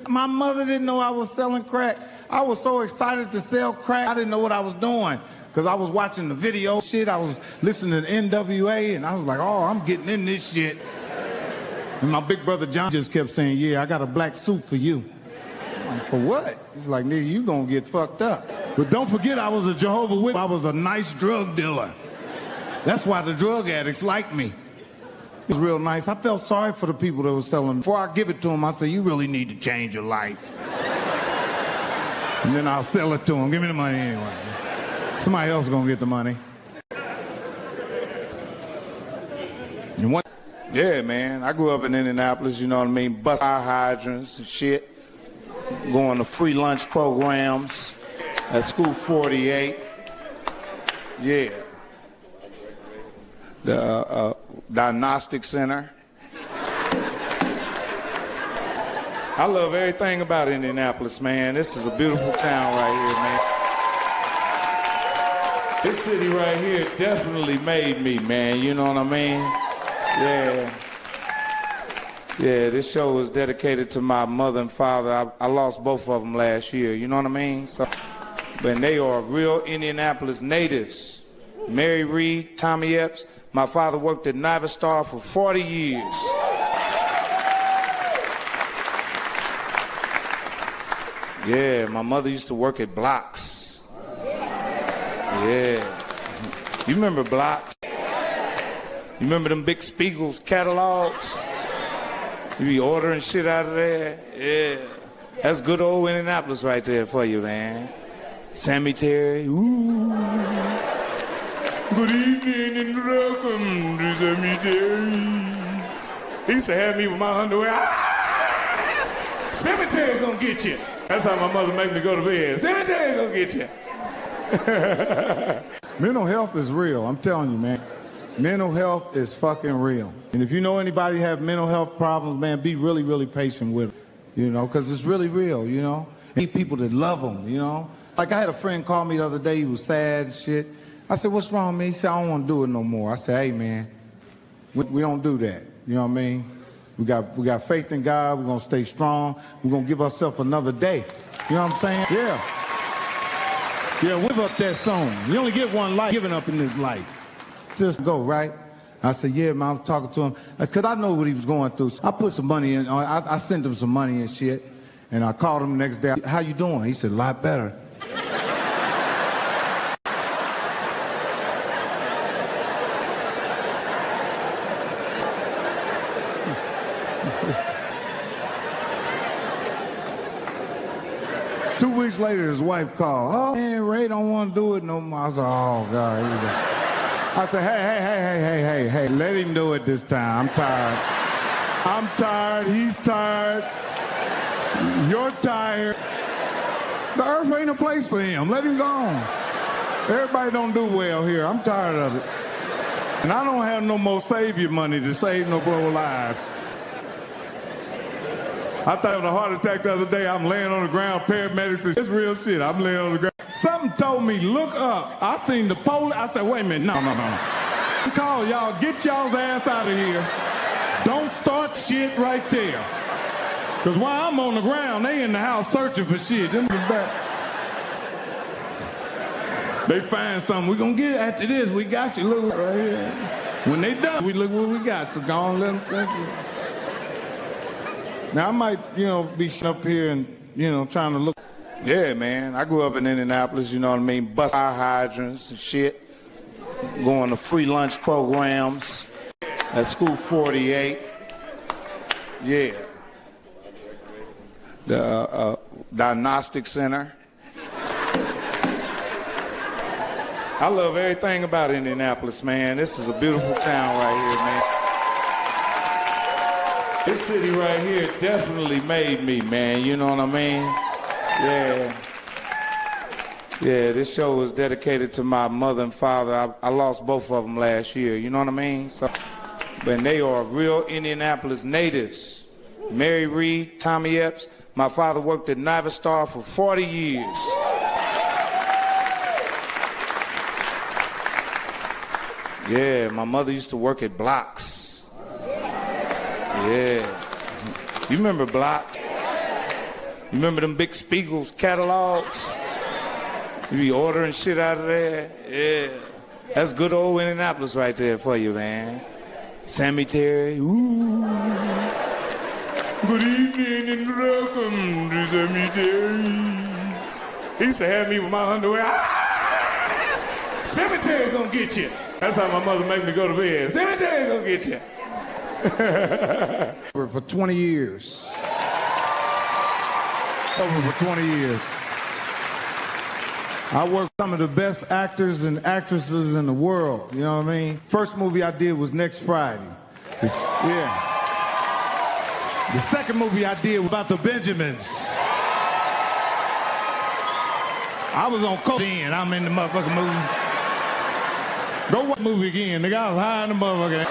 My mother didn't know I was selling crack. I was so excited to sell crack, I didn't know what I was doing. Because I was watching the video shit, I was listening to NWA, and I was like, oh, I'm getting in this shit. And my big brother John just kept saying, yeah, I got a black suit for you. Like, for what? He's like, nigga, you gonna get fucked up. But don't forget, I was a Jehovah's Witness. I was a nice drug dealer. That's why the drug addicts like me. It was real nice. I felt sorry for the people that were selling. Before I give it to them, I say, you really need to change your life. And then I'll sell it to them. Give me the money anyway. Somebody else is going to get the money. And what? Yeah, man. I grew up in Indianapolis, you know what I mean? Bust fire hydrants and shit. Going to free lunch programs at School 48. Yeah. The diagnostic center. I love everything about Indianapolis, man. This is a beautiful town right here, man. This city right here definitely made me, man. You know what I mean? Yeah. Yeah, this show was dedicated to my mother and father. I lost both of them last year, you know what I mean? So, but they are real Indianapolis natives. Mary Reed, Tommy Epps. My father worked at Navistar for 40 years. Yeah, my mother used to work at Blocks. Yeah. You remember Blocks? You remember them big Spiegels catalogs? You be ordering shit out of there? Yeah. That's good old Indianapolis right there for you, man. Cemetery, ooh. Good evening and welcome to the cemetery. He used to have me with my underwear. Cemetery gonna get you. That's how my mother made me go to bed. Cemetery gonna get you. Mental health is real, I'm telling you, man. Mental health is fucking real. And if you know anybody have mental health problems, man, be really, really patient with them, you know, because it's really real, you know. Need people that love them, you know. Like I had a friend call me the other day, he was sad and shit. I said, what's wrong, man? He said, I don't want to do it no more. I said, hey, man, we don't do that, you know what I mean? We got faith in God, we're going to stay strong, we're going to give ourselves another day, you know what I'm saying? Yeah. Yeah, live up that song. You only get one life giving up in this life. Just go, right? I said, yeah, man, I was talking to him. That's because I know what he was going through. So I put some money in, I sent him some money and shit, and I called him the next day. How you doing? He said, a lot better. 2 weeks later, his wife called. Oh, man, Ray don't want to do it no more. I said, oh, God. Here we go. I said, hey, let him do it this time. I'm tired. I'm tired. He's tired. You're tired. The earth ain't a place for him. Let him go on. Everybody don't do well here. I'm tired of it. And I don't have no more savior money to save no more lives. I thought of a heart attack the other day. I'm laying on the ground, paramedics, and it's real shit. I'm laying on the ground. Something told me, look up. I seen the police. I said, wait a minute, no. Call y'all, get y'all's ass out of here. Don't start shit right there. Because while I'm on the ground, they in the house searching for shit. Them is back. They find something. We're going to get it after this. We got you. Look right here. When they done, we look what we got. So go on, let them thank you. Now, I might, be up here and, trying to look. Yeah, man. I grew up in Indianapolis, you know what I mean? Bust fire hydrants and shit. Going to free lunch programs at School 48. Yeah. The diagnostic center. I love everything about Indianapolis, man. This is a beautiful town right here, man. This city right here definitely made me, man. You know what I mean? Yeah. Yeah, this show was dedicated to my mother and father. I lost both of them last year. You know what I mean? So, but they are real Indianapolis natives. Mary Reed, Tommy Epps. My father worked at Navistar for 40 years. Yeah, my mother used to work at Blocks. Yeah. You remember Blocks? You remember them big Spiegels catalogs? You be ordering shit out of there? Yeah. That's good old Indianapolis right there for you, man. Cemetery, ooh. Good evening and welcome to the cemetery. He used to have me with my underwear. Cemetery gonna get you. That's how my mother made me go to bed. Cemetery gonna get you. For 20 years. Over for 20 years. I worked with some of the best actors and actresses in the world, you know what I mean? First movie I did was Next Friday. Yeah. The second movie I did was about the Benjamins. I was on cocaine, I'm in the motherfucking movie. Go watch the movie again. Nigga, I was high in the motherfucker.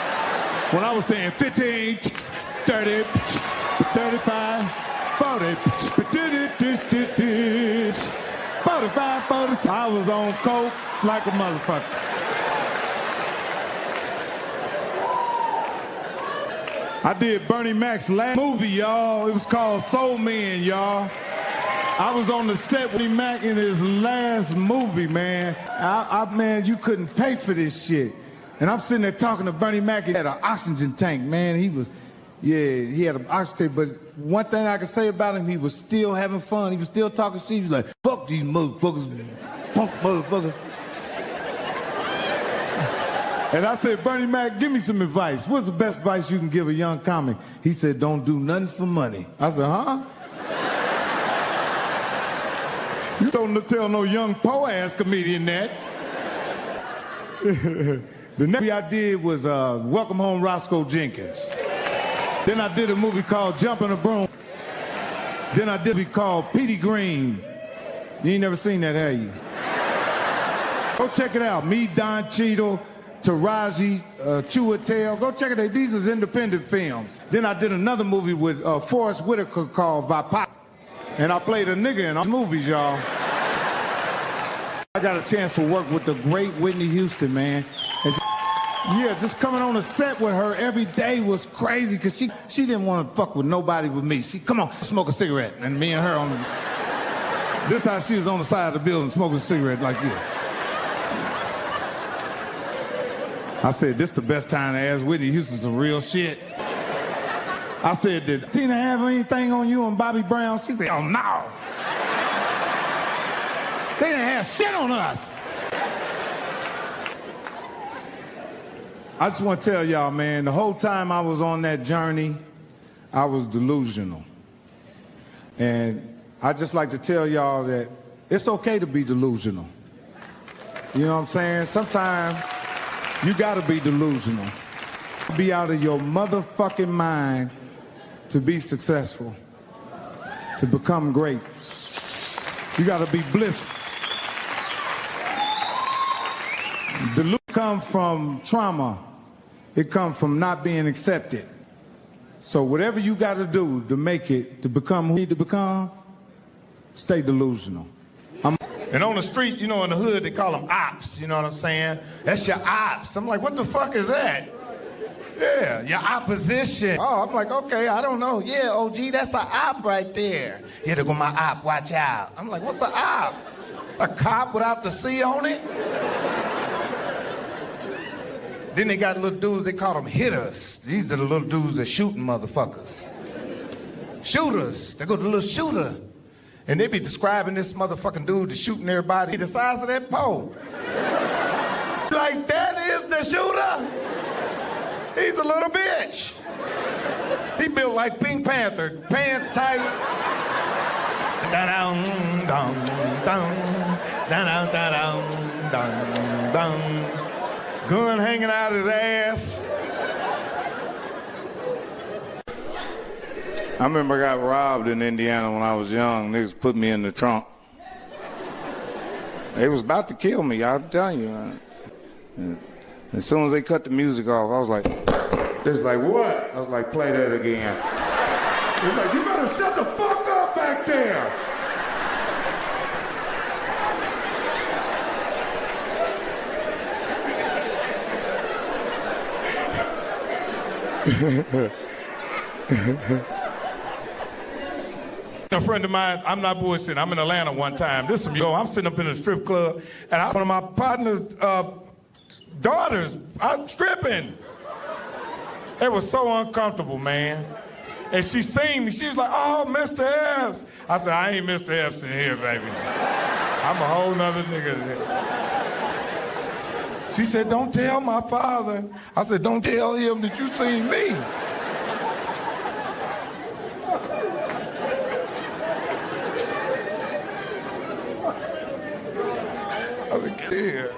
When I was saying 15, 30, 35, 40, 45, 46. I was on coke like a motherfucker. I did Bernie Mac's last movie, y'all. It was called Soul Man, y'all. I was on the set with Mac in his last movie, man. Man, you couldn't pay for this shit. And I'm sitting there talking to Bernie Mac. He had an oxygen tank, man. He had an oxygen tank. But one thing I can say about him, he was still having fun. He was still talking shit. He was like, fuck these motherfuckers, punk motherfucker. And I said, Bernie Mac, give me some advice. What's the best advice you can give a young comic? He said, don't do nothing for money. I said, huh? You don't tell no young po-ass comedian that. The next movie I did was Welcome Home, Roscoe Jenkins. Then I did a movie called Jumping a Broom. Then I did a movie called Petey Green. You ain't never seen that, have you? Go check it out. Me, Don Cheadle, Taraji, Chiwetel. Go check it out. These are independent films. Then I did another movie with Forrest Whitaker called Vipop. And I played a nigga in all movies, y'all. I got a chance to work with the great Whitney Houston, man. And just coming on the set with her every day was crazy because she didn't want to fuck with nobody with me. Come on, smoke a cigarette. And me and her on the... This how she was on the side of the building smoking a cigarette like this. I said, this the best time to ask Whitney Houston some real shit. I said, did Tina have anything on you and Bobby Brown? She said, oh, no. They didn't have shit on us. I just want to tell y'all, man, the whole time I was on that journey, I was delusional. And I just like to tell y'all that it's okay to be delusional. You know what I'm saying? Sometimes you got to be delusional. Be out of your motherfucking mind to be successful, to become great. You gotta be blissful. Delusion comes from trauma. It comes from not being accepted. So whatever you gotta do to make it, to become who you need to become, stay delusional. And on the street, you know, in the hood, they call them ops, you know what I'm saying? That's your ops. I'm like, what the fuck is that? Yeah, your opposition. Oh, I'm like, okay, I don't know. Yeah, OG, that's an op right there. Yeah, there go my op, watch out. I'm like, what's an op? A cop without the C on it? Then they got little dudes, they call them hitters. These are the little dudes that shooting motherfuckers. Shooters, they go to the little shooter. And they be describing this motherfucking dude that's shooting everybody the size of that pole. Like, that is the shooter? He's a little bitch. He built like Pink Panther, pants tight. Gun hanging out his ass. I remember I got robbed in Indiana when I was young. Niggas put me in the trunk. They was about to kill me, I'm telling you. And as soon as they cut the music off, I was like, it's like, what? I was like, play that again. It's like, you better shut the fuck up back there. A friend of mine, I'm not bullshitting, I'm in Atlanta one time. I'm sitting up in a strip club, and one of my partner's daughters, I'm stripping. It was so uncomfortable, man. And she seen me, she was like, oh, Mr. Epps. I said, I ain't Mr. Epps in here, baby. I'm a whole nother nigga. She said, don't tell my father. I said, don't tell him that you seen me. I was a kid.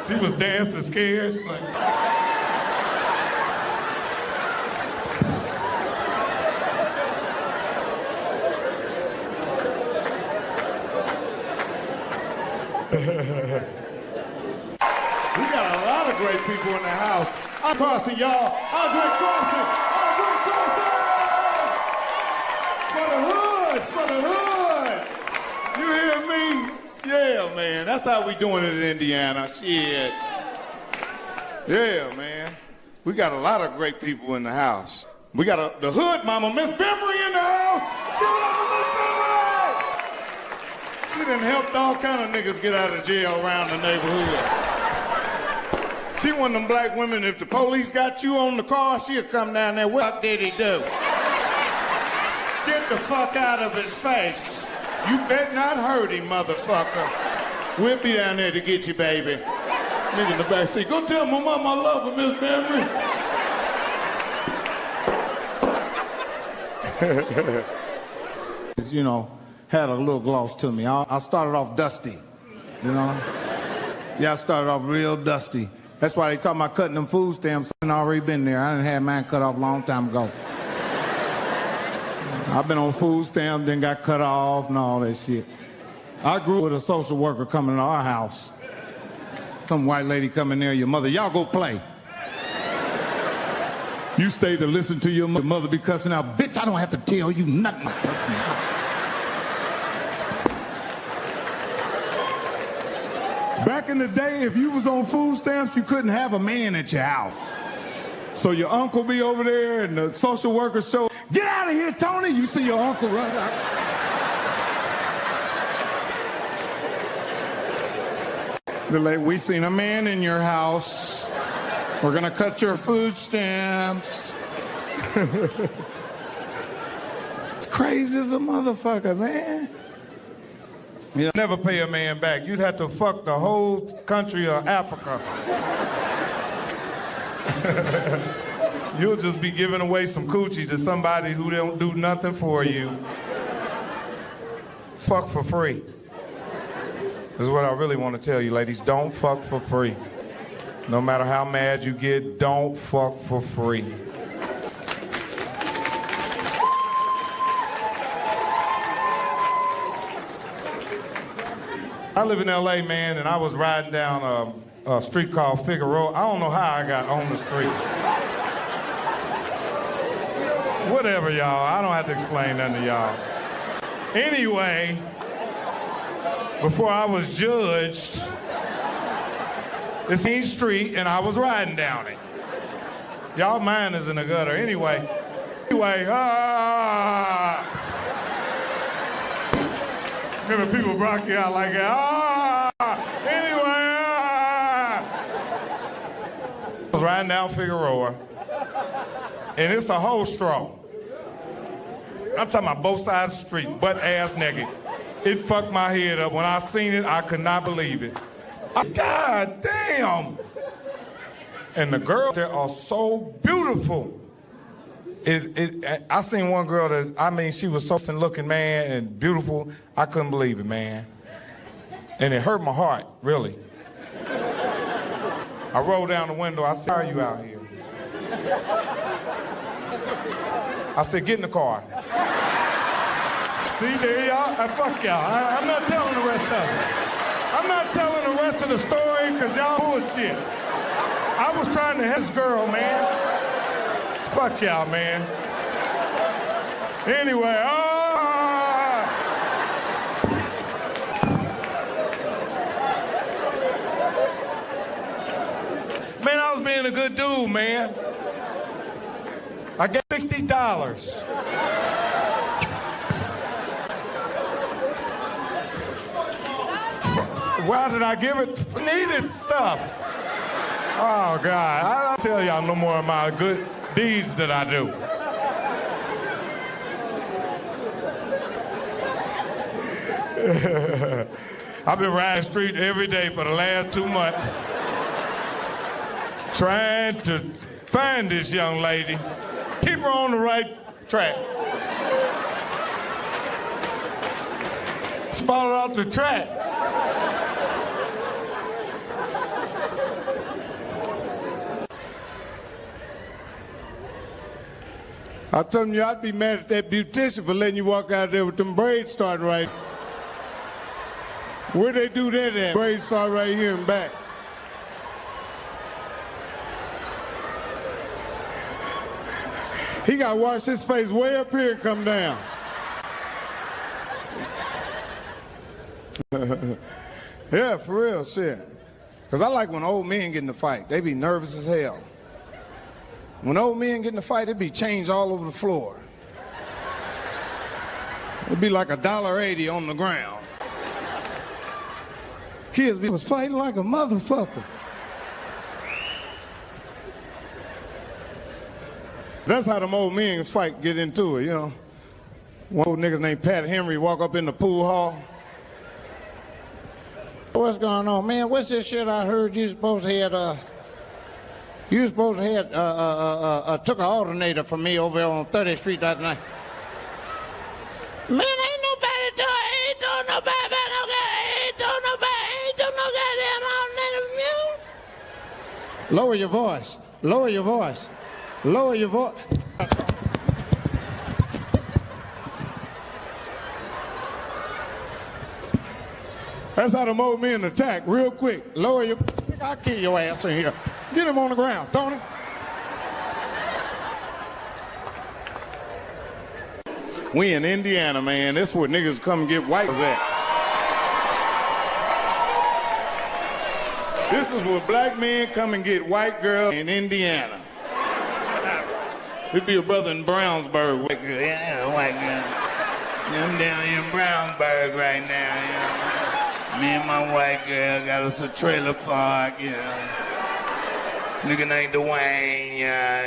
She was dancing scared. She's like... We got a lot of great people in the house. I'm Carson, y'all. Andre Carson. Andre Carson! For the hood, for the hood. You hear me? Yeah, man. That's how we doing it in Indiana. Shit. Yeah, man. We got a lot of great people in the house. We got the hood mama, Miss Bembry, in the house. Give it up for Miss Bembry! She done helped all kind of niggas get out of jail around the neighborhood. She one of them black women, if the police got you on the car, she'll come down there. What did he do? Get the fuck out of his face. You bet not hurt him, motherfucker. We'll be down there to get you, baby. Nigga in the back seat. Go tell my mama I love her, Miss Bembry. You know, had a little gloss to me. I started off dusty, you know. Yeah, I started off real dusty. That's why they talking about cutting them food stamps. I've already been there. I done had mine cut off a long time ago. I've been on food stamps, then got cut off and all that shit. I grew with a social worker coming to our house. Some white lady coming there, your mother, y'all go play. You stay to listen to your mother be cussing out. Bitch, I don't have to tell you nothing. Back in the day, if you was on food stamps, you couldn't have a man at your house. So your uncle be over there and the social worker show, get out of here, Tony. You see your uncle run out. The lady, we seen a man in your house. We're gonna cut your food stamps. It's crazy as a motherfucker, man. You never pay a man back. You'd have to fuck the whole country of Africa. You'll just be giving away some coochie to somebody who don't do nothing for you. Fuck for free. This is what I really want to tell you, ladies. Don't fuck for free. No matter how mad you get, don't fuck for free. I live in LA, man, and I was riding down a street called Figueroa. I don't know how I got on the street. Whatever, y'all. I don't have to explain nothing to y'all. Anyway, before I was judged, it's Main Street, and I was riding down it. Y'all mind is in the gutter. Anyway, remember people rock you out like that. I was riding down Figueroa, and it's a whole straw. I'm talking about both sides of the street, butt ass naked. It fucked my head up. When I seen it, I could not believe it. God damn! And the girls there are so beautiful. I seen one girl that, I mean, she was so looking, man, and beautiful. I couldn't believe it, man. And it hurt my heart, really. I rolled down the window. I said, "Why are you out here?" I said, "Get in the car." See, there y'all. Fuck y'all. I'm not telling the rest of it. I'm not telling the rest of the story because y'all bullshit. I was trying to help this girl, man. Fuck y'all, man. Anyway, man, I was being a good dude, man. I got $60. Why did I give it? Needed stuff. Oh, God. I don't tell y'all no more of my good deeds that I do. I've been riding the street every day for the last 2 months trying to find this young lady, keep her on the right track. Spot her off the track. I told you I'd be mad at that beautician for letting you walk out there with them braids starting right. Where they do that at? Braid saw right here and back. He got to wash his face way up here and come down. Yeah, for real, shit. Because I like when old men get in the fight. They be nervous as hell. When old men get in the fight, it be change all over the floor. It'd be like $1.80 on the ground. Kids was fighting like a motherfucker. That's how them old men fight, get into it, you know. One old nigga named Pat Henry walk up in the pool hall. What's going on, man? What's this shit I heard you supposed to have, took an alternator from me over there on 30th Street last night. Man, ain't nobody doing no goddamn alternator from you. Lower your voice. Lower your voice. Lower your voice. That's how them old men attack real quick. Lower your... I'll kill your ass in here. Get him on the ground, Tony. We in Indiana, man. This is where niggas come and get white at. This is where black men come and get white girls in Indiana. It'd be a brother in Brownsburg. White girl, yeah, white girl. I'm down here in Brownsburg right now, you know. Me and my white girl got us a trailer park, you know. Nigga named Dwayne, you know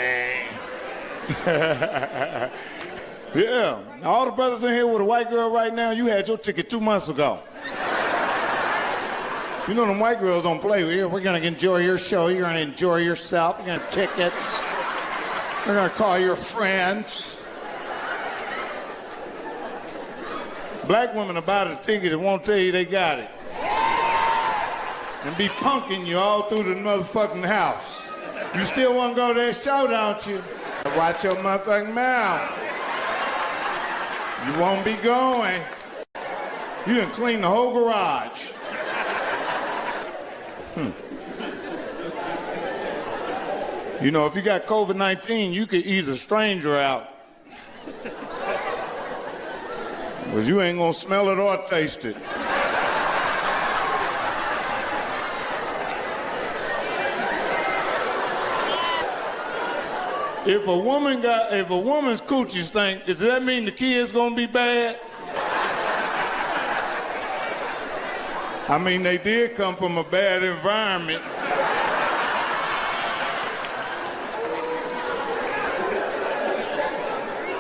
what I mean? Yeah, all the brothers in here with a white girl right now, you had your ticket 2 months ago. You know them white girls don't play with you. We're gonna enjoy your show, you're gonna enjoy yourself, you're gonna have tickets. We're gonna call your friends. Black women about a ticket and won't tell you they got it. And be punking you all through the motherfucking house. You still wanna go to that show, don't you? Watch your motherfucking mouth. You won't be going. You done clean the whole garage. You know, if you got COVID-19, you could eat a stranger out. Because you ain't gonna smell it or taste it. If a woman's coochie stink, does that mean the kid's gonna be bad? I mean, they did come from a bad environment.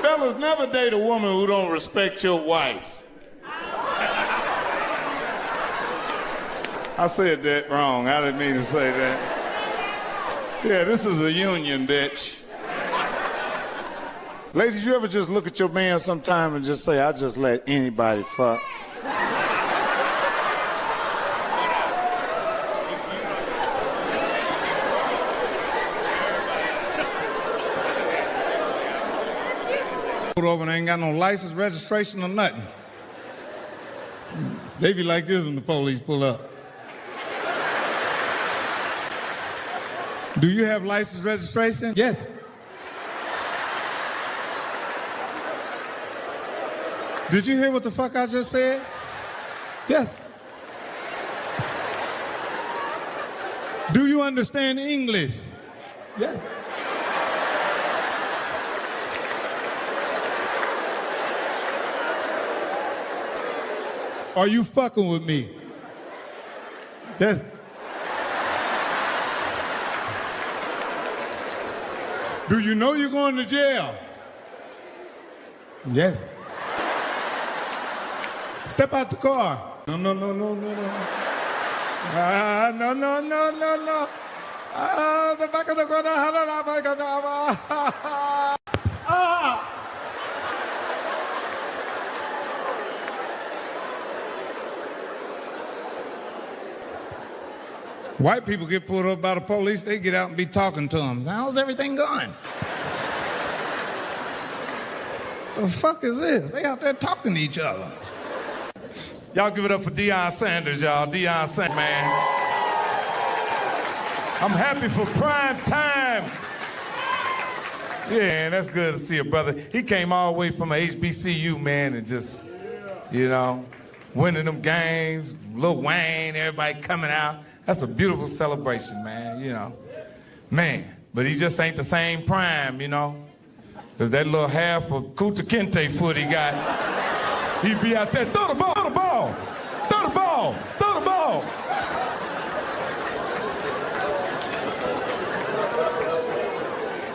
Fellas, never date a woman who don't respect your wife. I said that wrong. I didn't mean to say that. Yeah, this is a union, bitch. Ladies, you ever just look at your man sometime and just say, I just let anybody fuck? Over and ain't got no license, registration, or nothing. They be like this when the police pull up. Do you have license, registration? Yes. Did you hear what the fuck I just said? Yes. Do you understand English? Yes. Are you fucking with me? Yes. Do you know you're going to jail? Yes. Step out the car. No. No. No. The back of the car. White people get pulled up by the police, they get out and be talking to them. How's everything going? The fuck is this? They out there talking to each other. Y'all give it up for Deion Sanders, y'all. Deion Sanders, man. I'm happy for prime time. Yeah, that's good to see a brother. He came all the way from a HBCU, man, and just, you know, winning them games, Lil Wayne, everybody coming out. That's a beautiful celebration, man, you know. Man, but he just ain't the same prime, you know. Because that little half of Kunta Kinte foot he got, he be out there, throw the ball, throw the ball, throw the ball, throw the ball.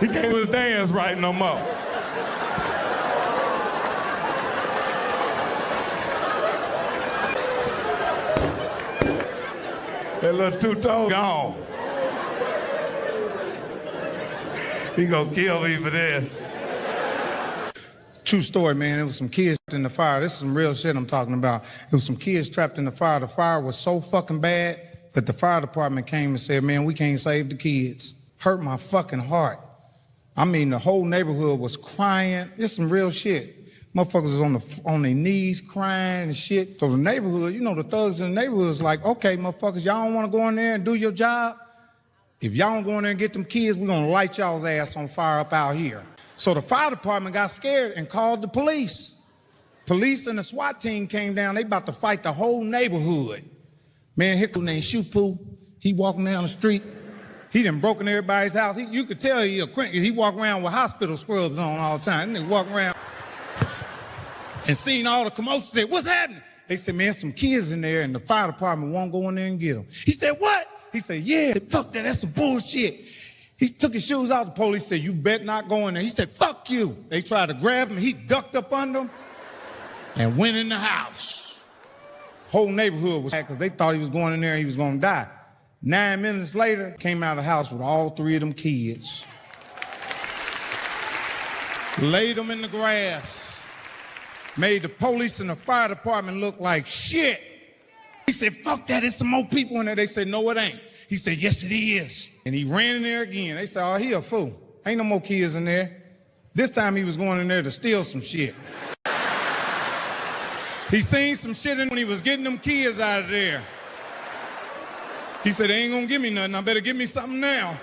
He can't do his dance right no more. That little two-toe gone. He gonna kill me for this. True story, man. It was some kids trapped in the fire. This is some real shit I'm talking about. It was some kids trapped in the fire. The fire was so fucking bad that the fire department came and said, man, we can't save the kids. Hurt my fucking heart. I mean, the whole neighborhood was crying. It's some real shit. Motherfuckers was on their knees crying and shit. So the neighborhood, you know, the thugs in the neighborhood was like, okay, motherfuckers, y'all don't want to go in there and do your job? If y'all don't go in there and get them kids, we're going to light y'all's ass on fire up out here. So the fire department got scared and called the police. Police and the SWAT team came down. They about to fight the whole neighborhood. Man, here named Shupu. He walking down the street. He done broken everybody's house. You could tell he walk around with hospital scrubs on all the time. He walk around and seen all the commotion. Said, what's happening? They said, man, some kids in there and the fire department won't go in there and get them. He said, what? He said, yeah. He said, fuck that, that's some bullshit. He took his shoes out. The police said, you bet not go in there. He said, fuck you. They tried to grab him. He ducked up under him and went in the house. Whole neighborhood was mad because they thought he was going in there and he was going to die. 9 minutes later, came out of the house with all 3 of them kids. Laid them in the grass. Made the police and the fire department look like shit. He said, fuck that, there's some more people in there. They said, no, it ain't. He said, yes, it is. And he ran in there again. They said, oh, he a fool. Ain't no more kids in there. This time he was going in there to steal some shit. He seen some shit in when he was getting them kids out of there. He said, they ain't gonna give me nothing. I better give me something now.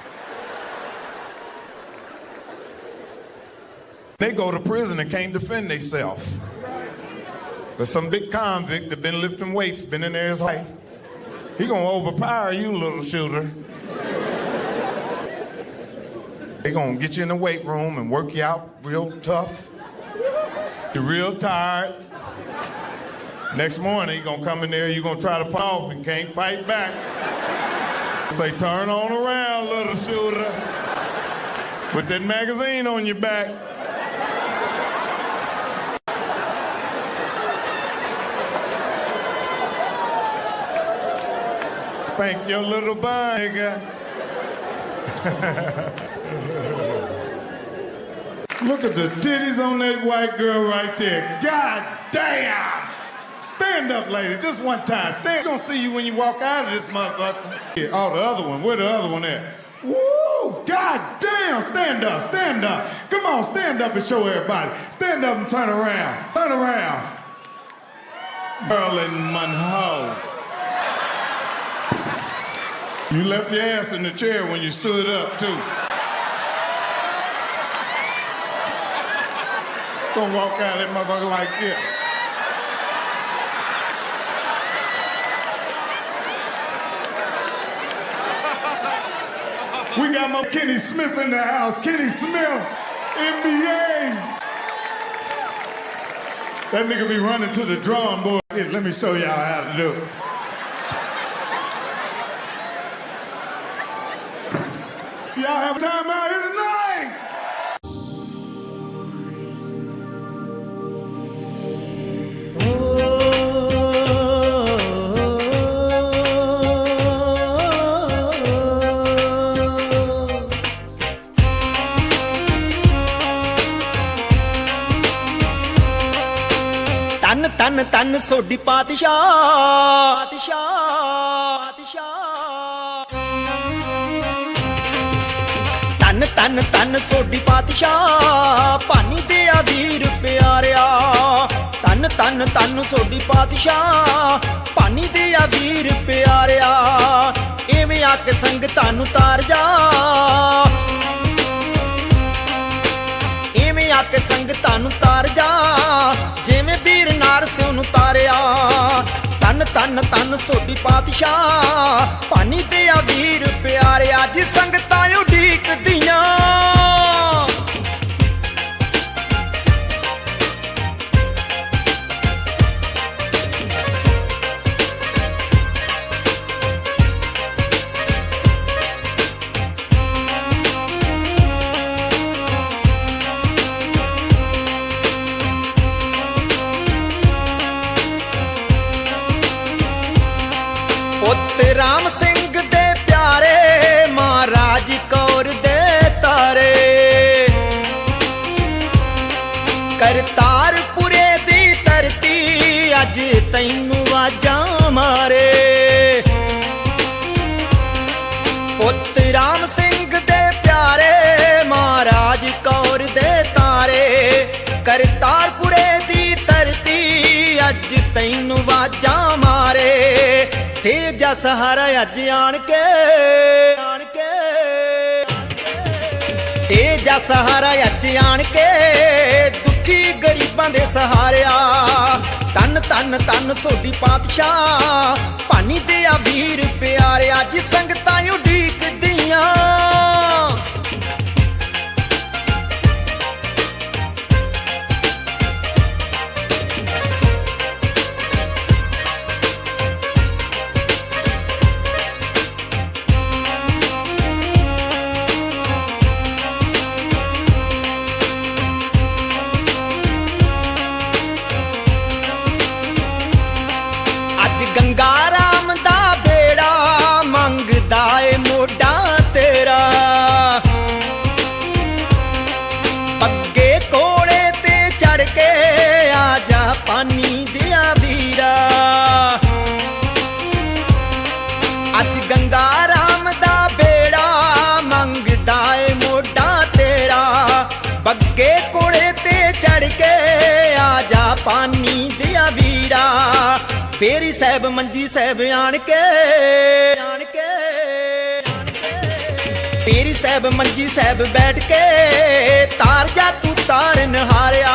They go to prison and can't defend themselves. But some big convict that been lifting weights, been in there his life. He gonna overpower you, little shooter. They gonna get you in the weight room and work you out real tough. You're real tired. Next morning, he gonna come in there, you gonna try to fight off and can't fight back. Say, turn on around, little shooter. Put that magazine on your back. Spank your little butt, nigga. Look at the titties on that white girl right there. God damn! Stand up, lady, just one time. Stand. Gonna see you when you walk out of this motherfucker. Yeah, oh, the other one. Where the other one at? Woo! God damn! Stand up, stand up. Come on, stand up and show everybody. Stand up and turn around. Turn around. Marilyn Monroe. You left your ass in the chair when you stood up, too. Just gonna walk out of that motherfucker like this. We got my Kenny Smith in the house. Kenny Smith, NBA. That nigga be running to the drawing board. Here, let me show y'all how to do it. Y'all have time out here tonight? तन तन सोडी पातशाह तन तन तन सोडी पातशाह पानी दिया वीर प्यारिया तन ਧੰਨ ਧੰਨ ਧੰਨ ਸੋਢੀ ਪਾਤਸ਼ਾਹ ਭਾਨੀ ਦੇ ਆ ਵੀਰ ਪਿਆਰਿਆ ਇਵੇਂ ਆ ਕੇ ਸੰਗਤਾਂ ਨੂੰ ਤਾਰ ਜਾ ਇਵੇਂ ਆ ਕੇ ਸੰਗਤਾਂ ਨੂੰ ਤਾਰ ਜਾ ਜਿਵੇਂ ਵੀਰ ਨਾਰਸਿਓ ਨੂੰ ਤਾਰਿਆ ਧੰਨ ਧੰਨ ਧੰਨ ਸੋਢੀ ਪਾਤਸ਼ਾਹ ਭਾਨੀ ਦੇ ਆ ਵੀਰ ਪਿਆਰਿਆ ਜੀ ਸੰਗਤਾਂ ਉਡੀਕਦੀਆਂ ਪੁੱਤ ਰਾਮ ਸਿੰਘ ਦੇ ਪਿਆਰੇ ਮਹਾਰਾਜ ਕੌਰ ਦੇ ਤਾਰੇ ਕਰਤਾਰਪੁਰੇ ਦੀ ਧਰਤੀ ਅੱਜ ਤੈਨੂੰ ਆਵਾਜ਼ਾਂ ਮਾਰੇ ਪੁੱਤ ਰਾਮ ਸਿੰਘ ਦੇ ਪਿਆਰੇ ਮਹਾਰਾਜ ਕੌਰ ਦੇ ਤਾਰੇ ਕਰਤਾਰਪੁਰੇ ਦੀ ਧਰਤੀ ਅੱਜ ਤੈਨੂੰ ਆਵਾਜ਼ਾਂ ਮਾਰੇ ਤੇ ਜਾ ਸਹਾਰਾ ਅੱਜ ਆਣ ਕੇ ਤੇ ਜਾ ਸਹਾਰਾ ਅੱਜ ਆਣ ਕੇ ਦੁਖੀ ਗਰੀਬਾਂ ਦੇ ਸਹਾਰਿਆ ਧੰਨ ਧੰਨ ਧੰਨ ਸੋਢੀ ਪਾਤਸ਼ਾਹ ਭਾਨੀ ਦੇ ਆ ਵੀਰ ਪਿਆਰਿਆ ਜੀ ਸੰਗਤਾਂ ਉਡੀਕਦੀਆਂ ਗੰਗਾ ਰਾਮ ਦਾ ਬੇੜਾ ਮੰਗਦਾ ਏ ਮੋਢਾ ਤੇਰਾ ਅੱਗੇ ਕੋਲੇ ਤੇ ਚੜ ਕੇ ਆ ਜਾ ਪਾਨੀ ਦਿਆ ਵੀਰਾ ਅੱਜ ਗੰਗਾ ਰਾਮ ਦਾ ਬੇੜਾ ਮੰਗਦਾ ਏ ਮੋਢਾ ਤੇਰਾ ਬੱਗੇ ਕੋਲੇ ਤੇ ਚੜ ਕੇ ਆ ਜਾ ਪਾਨੀ ਦਿਆ ਵੀਰਾ ਬੇਰੀ ਸਾਹਿਬ ਮੰਜੀ ਸਾਹਿਬ ਆਣ ਕੇ ਬੇਰੀ ਸਾਹਿਬ ਮੰਜੀ ਸਾਹਿਬ ਬੈਠ ਕੇ ਤਾਰ ਜਾ ਤੂੰ ਤਾਰ ਨਿਹਾਰਿਆ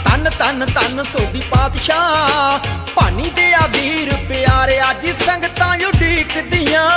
ਧੰਨ ਧੰਨ ਧੰਨ ਸੋਢੀ ਪਾਤਸ਼ਾਹ ਭਾਨੀ ਦੇ ਆ ਵੀਰ ਪਿਆਰਿਆ ਜੀ ਸੰਗਤਾਂ ਉਡੀਕਦੀਆਂ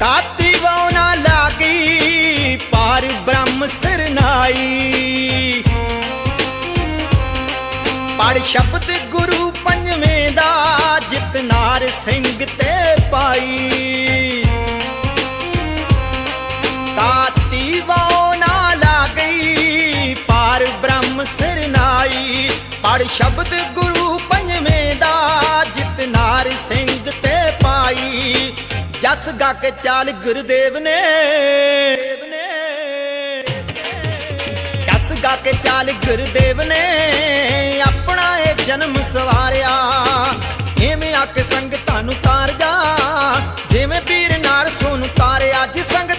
ਤਾਤੀ ਵਾਉਣਾ ਲਾਗੀ ਪਾਰ ਬ੍ਰਹਮ ਸਰਨਾਈ ਪੜ ਸ਼ਬਦ ਗੁਰੂ ਪੰਜਵੇਂ ਦਾ ਜਿਤਨਾਰ ਸਿੰਘ ਤੇ ਪਾਈ ਤਾਤੀ ਵਾਉਣਾ ਲਾਗੀ ਪਾਰ ਬ੍ਰਹਮ ਸਰਨਾਈ ਪੜ ਸ਼ਬਦ ਗੁਰੂ ਪੰਜਵੇਂ ਦਾ ਜਿਤਨਾਰ ਸਿੰਘ ਤੇ ਪਾਈ ਜਸ ਗਾ ਕੇ ਚਾਲ ਗੁਰਦੇਵ ਨੇ ਜਸ ਗਾ ਕੇ ਚਾਲ ਗੁਰਦੇਵ ਨੇ ਆਪਣਾ ਇਹ ਜਨਮ ਸਵਾਰਿਆ ਇਵੇਂ ਆ ਕੇ ਸੰਗਤਾਂ ਨੂੰ ਤਾਰ ਜਾ ਜਿਵੇਂ ਵੀਰ ਨਾਰਸੋਂ ਨੂੰ ਤਾਰਿਆ ਜੀ ਸੰਗ